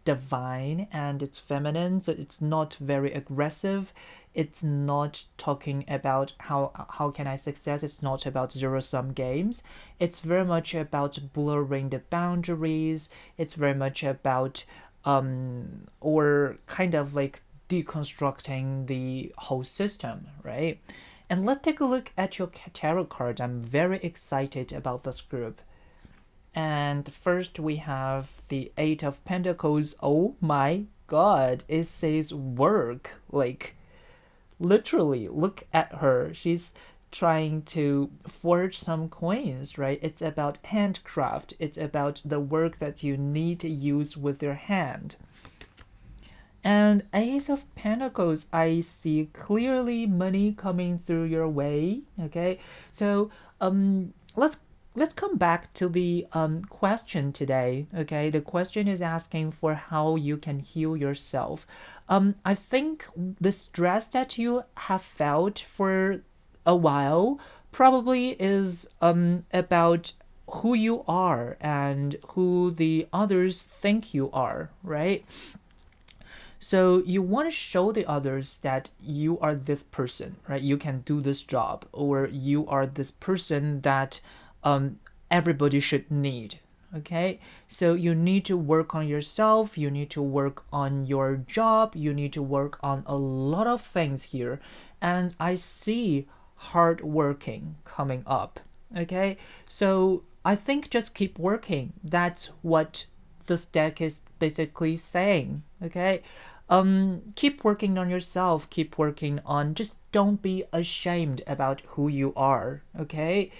divine, and it's feminine, so it's not very aggressive. It's not talking about how can I success. It's not about zero sum games. It's very much about blurring the boundaries. It's very much about or kind of like deconstructing the whole system, right? And let's take a look at your tarot cards. I'm very excited about this group. And first we have the Eight of Pentacles. Oh my god, it says work. Like, literally, look at her. She's trying to forge some coins, right? It's about handcraft. It's about the work that you need to use with your hand. And Ace of Pentacles, I see clearly money coming through your way. Okay, so let's come back to the question today. Okay, the question is asking for how you can heal yourself. I think the stress that you have felt for a while probably is about who you are and who the others think you are, right? So you want to show the others that you are this person, right? You can do this job, or you are this person that everybody should need. Okay, so you need to work on yourself, you need to work on your job, you need to work on a lot of things here. And I see hard working coming up. Okay, so I think just keep working. That's what this deck is basically saying. Okay, keep working on yourself, keep working on, just don't be ashamed about who you are. Okay,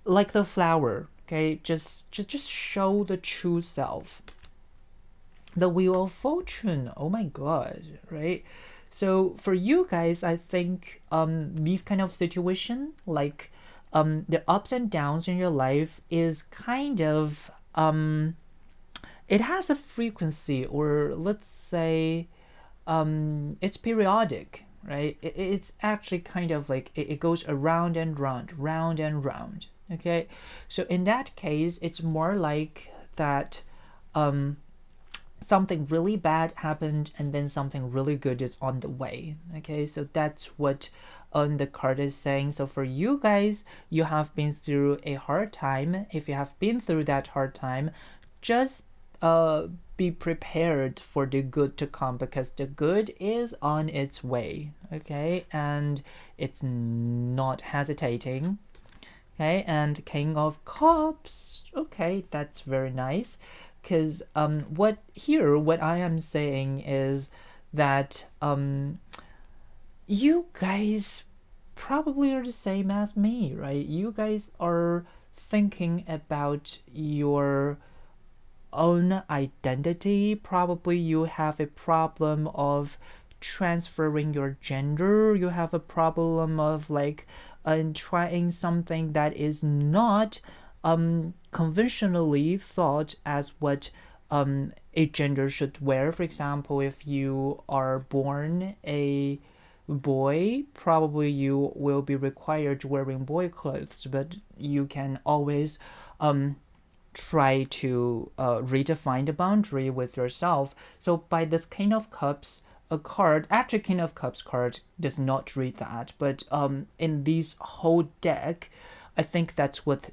like the flower. Okay, just show the true self. The Wheel of Fortune, oh my god, right? So for you guys, I think these kind of situation, like the ups and downs in your life, is kind of it has a frequency, or let's say it's periodic, right? It's actually kind of like it goes around and round, round and round. Okay, so in that case, it's more like that something really bad happened, and then something really good is on the way. Okay, so that's what the card is saying. So for you guys, you have been through a hard time. If you have been through that hard time, just be prepared for the good to come, because the good is on its way. Okay, and it's not hesitating. Okay, and King of Cups. Okay, that's very nice, because what I am saying is that you guys probably are the same as me, right? You guys are thinking about your own identity. Probably you have a problem of transferring your gender. You have a problem of like trying something that is not conventionally thought as what a gender should wear. For example, if you are born a boy, probably you will be required wearing boy clothes, but you can always try to redefine the boundary with yourself. So by this King of Cups a card, actually King of Cups card does not read that, but in this whole deck, I think that's what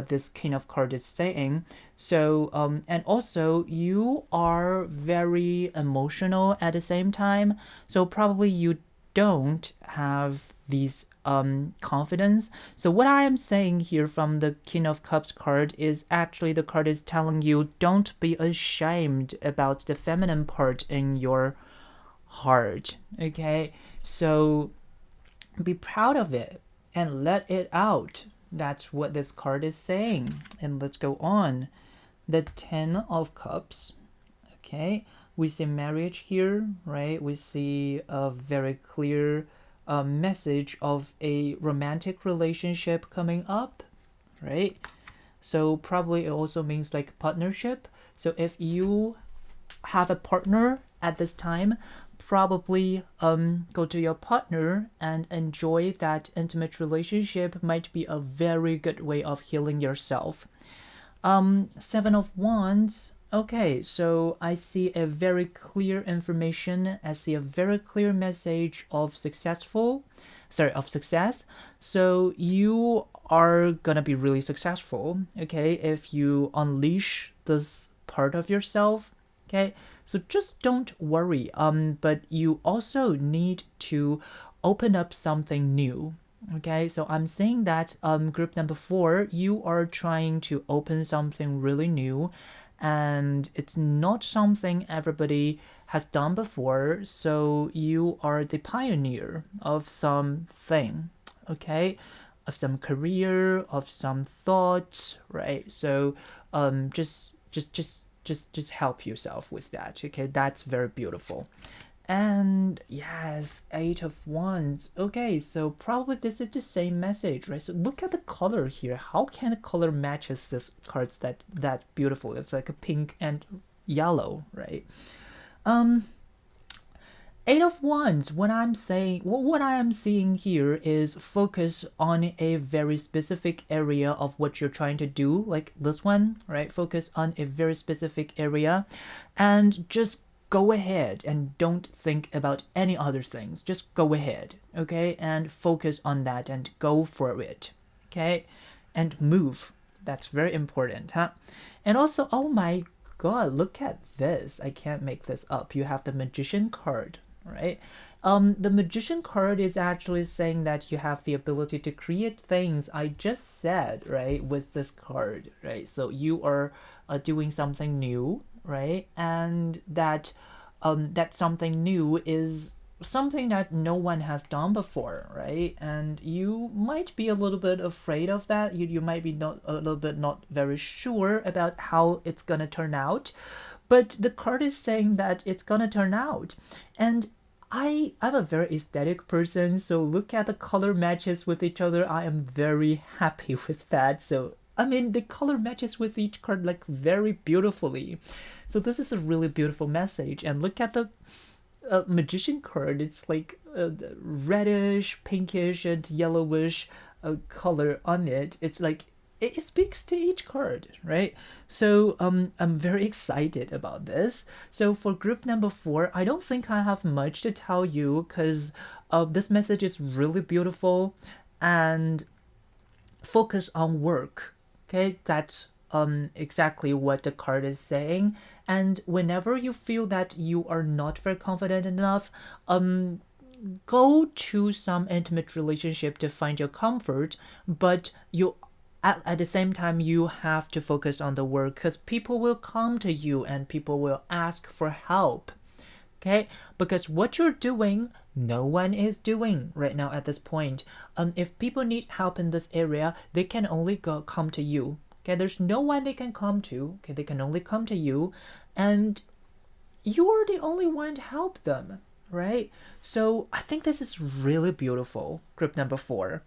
this King of Card is saying. So and also you are very emotional at the same time. So probably you don't have these confidence. So what I am saying here from the King of Cups card is actually the card is telling you don't be ashamed about the feminine part in your heart. Okay, so be proud of it and let it out. That's what this card is saying. And let's go on. The Ten of Cups. Okay, we see marriage here, right? We see a very clear message of a romantic relationship coming up, right? So probably it also means like partnership. So if you have a partner at this time, probably go to your partner and enjoy that intimate relationship. Might be a very good way of healing yourself. Seven of Wands. Okay, so I see a very clear information. I see a very clear message of success. So you are gonna be really successful, okay, if you unleash this part of yourself. Okay, so just don't worry. But you also need to open up something new. Okay, so I'm saying that group number 4, you are trying to open something really new, and it's not something everybody has done before. So you are the pioneer of something, okay, of some career, of some thoughts, right? So just help yourself with that. Okay, that's very beautiful. And yes, Eight of Wands. Okay, so probably this is the same message, right? So look at the color here. How can the color matches this cards that beautiful? It's like a pink and yellow, right? Eight of Wands. What I am seeing here is focus on a very specific area of what you're trying to do, like this one, right? Focus on a very specific area, and just go ahead and don't think about any other things. Just go ahead, okay? And focus on that and go for it, okay? And move. That's very important, huh? And also, oh my god, look at this. I can't make this up. You have the Magician card, right? The Magician card is actually saying that you have the ability to create things I just said, right, with this card, right? So you are doing something new, right? And that something new is something that no one has done before, right? And you might be a little bit afraid of that. You might be not a little bit not very sure about how it's gonna turn out, but the card is saying that it's gonna turn out. And I'm a very aesthetic person, so look at the color matches with each other. I am very happy with that. So I mean, the color matches with each card like very beautifully. So this is a really beautiful message. And look at the Magician card. It's like reddish, pinkish, and yellowish color on it. It's like it speaks to each card, right? So I'm very excited about this. So for group number 4, I don't think I have much to tell you because this message is really beautiful, and focus on work. Okay, that's exactly what the card is saying. And whenever you feel that you are not very confident enough, go to some intimate relationship to find your comfort, but you at the same time you have to focus on the work, because people will come to you and people will ask for help. Okay, because what you're doing no one is doing right now at this point. If people need help in this area, they can only come to you. Okay, there's no one they can come to. Okay, they can only come to you, and you're the only one to help them, right? So I think this is really beautiful, group number 4.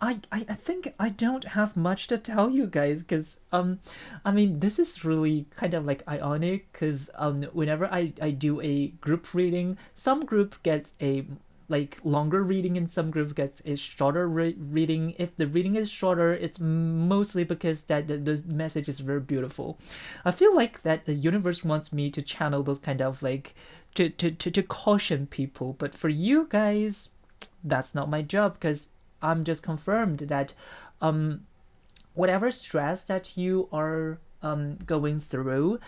I think I don't have much to tell you guys because I mean this is really kind of like ironic because whenever I do a group reading, some group gets a like longer reading and some group gets a shorter reading. If the reading is shorter, it's mostly because that the message is very beautiful. I feel like that the universe wants me to channel those kind of like to caution people, but for you guys that's not my job because I'm just confirmed that whatever stress that you are going through,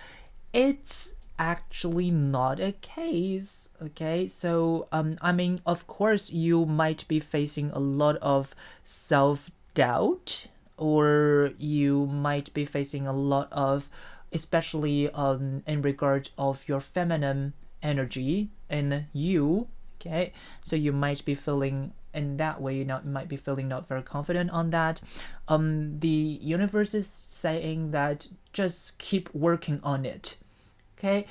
it's actually not a case. Okay, so I mean, of course, you might be facing a lot of self doubt, or you might be facing a lot of, especially in regard of your feminine energy in you. Okay, so you might be feeling in that way, you might be feeling not very confident on that. The universe is saying that just keep working on it. Okay,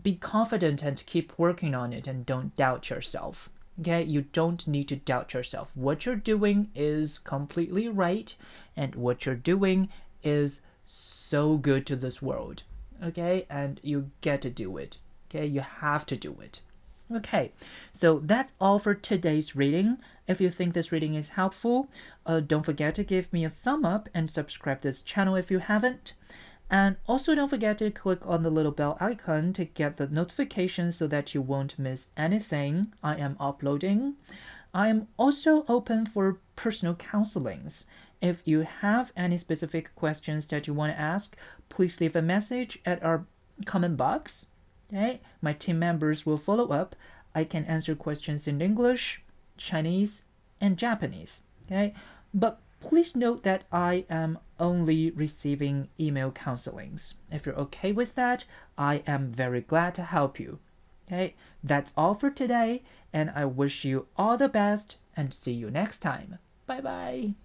be confident and keep working on it and don't doubt yourself. Okay, you don't need to doubt yourself. What you're doing is completely right, and what you're doing is so good to this world. Okay, and you get to do it. Okay, you have to do it. Okay, so that's all for today's reading. If you think this reading is helpful, don't forget to give me a thumb up and subscribe to this channel if you haven't. And also don't forget to click on the little bell icon to get the notifications so that you won't miss anything I am uploading. I am also open for personal counselings. If you have any specific questions that you want to ask, please leave a message at our comment box. Okay, my team members will follow up. I can answer questions in English, Chinese, and Japanese. Okay, but please note that I am only receiving email counselings. If you're okay with that, I am very glad to help you. Okay, that's all for today, and I wish you all the best and see you next time. Bye bye.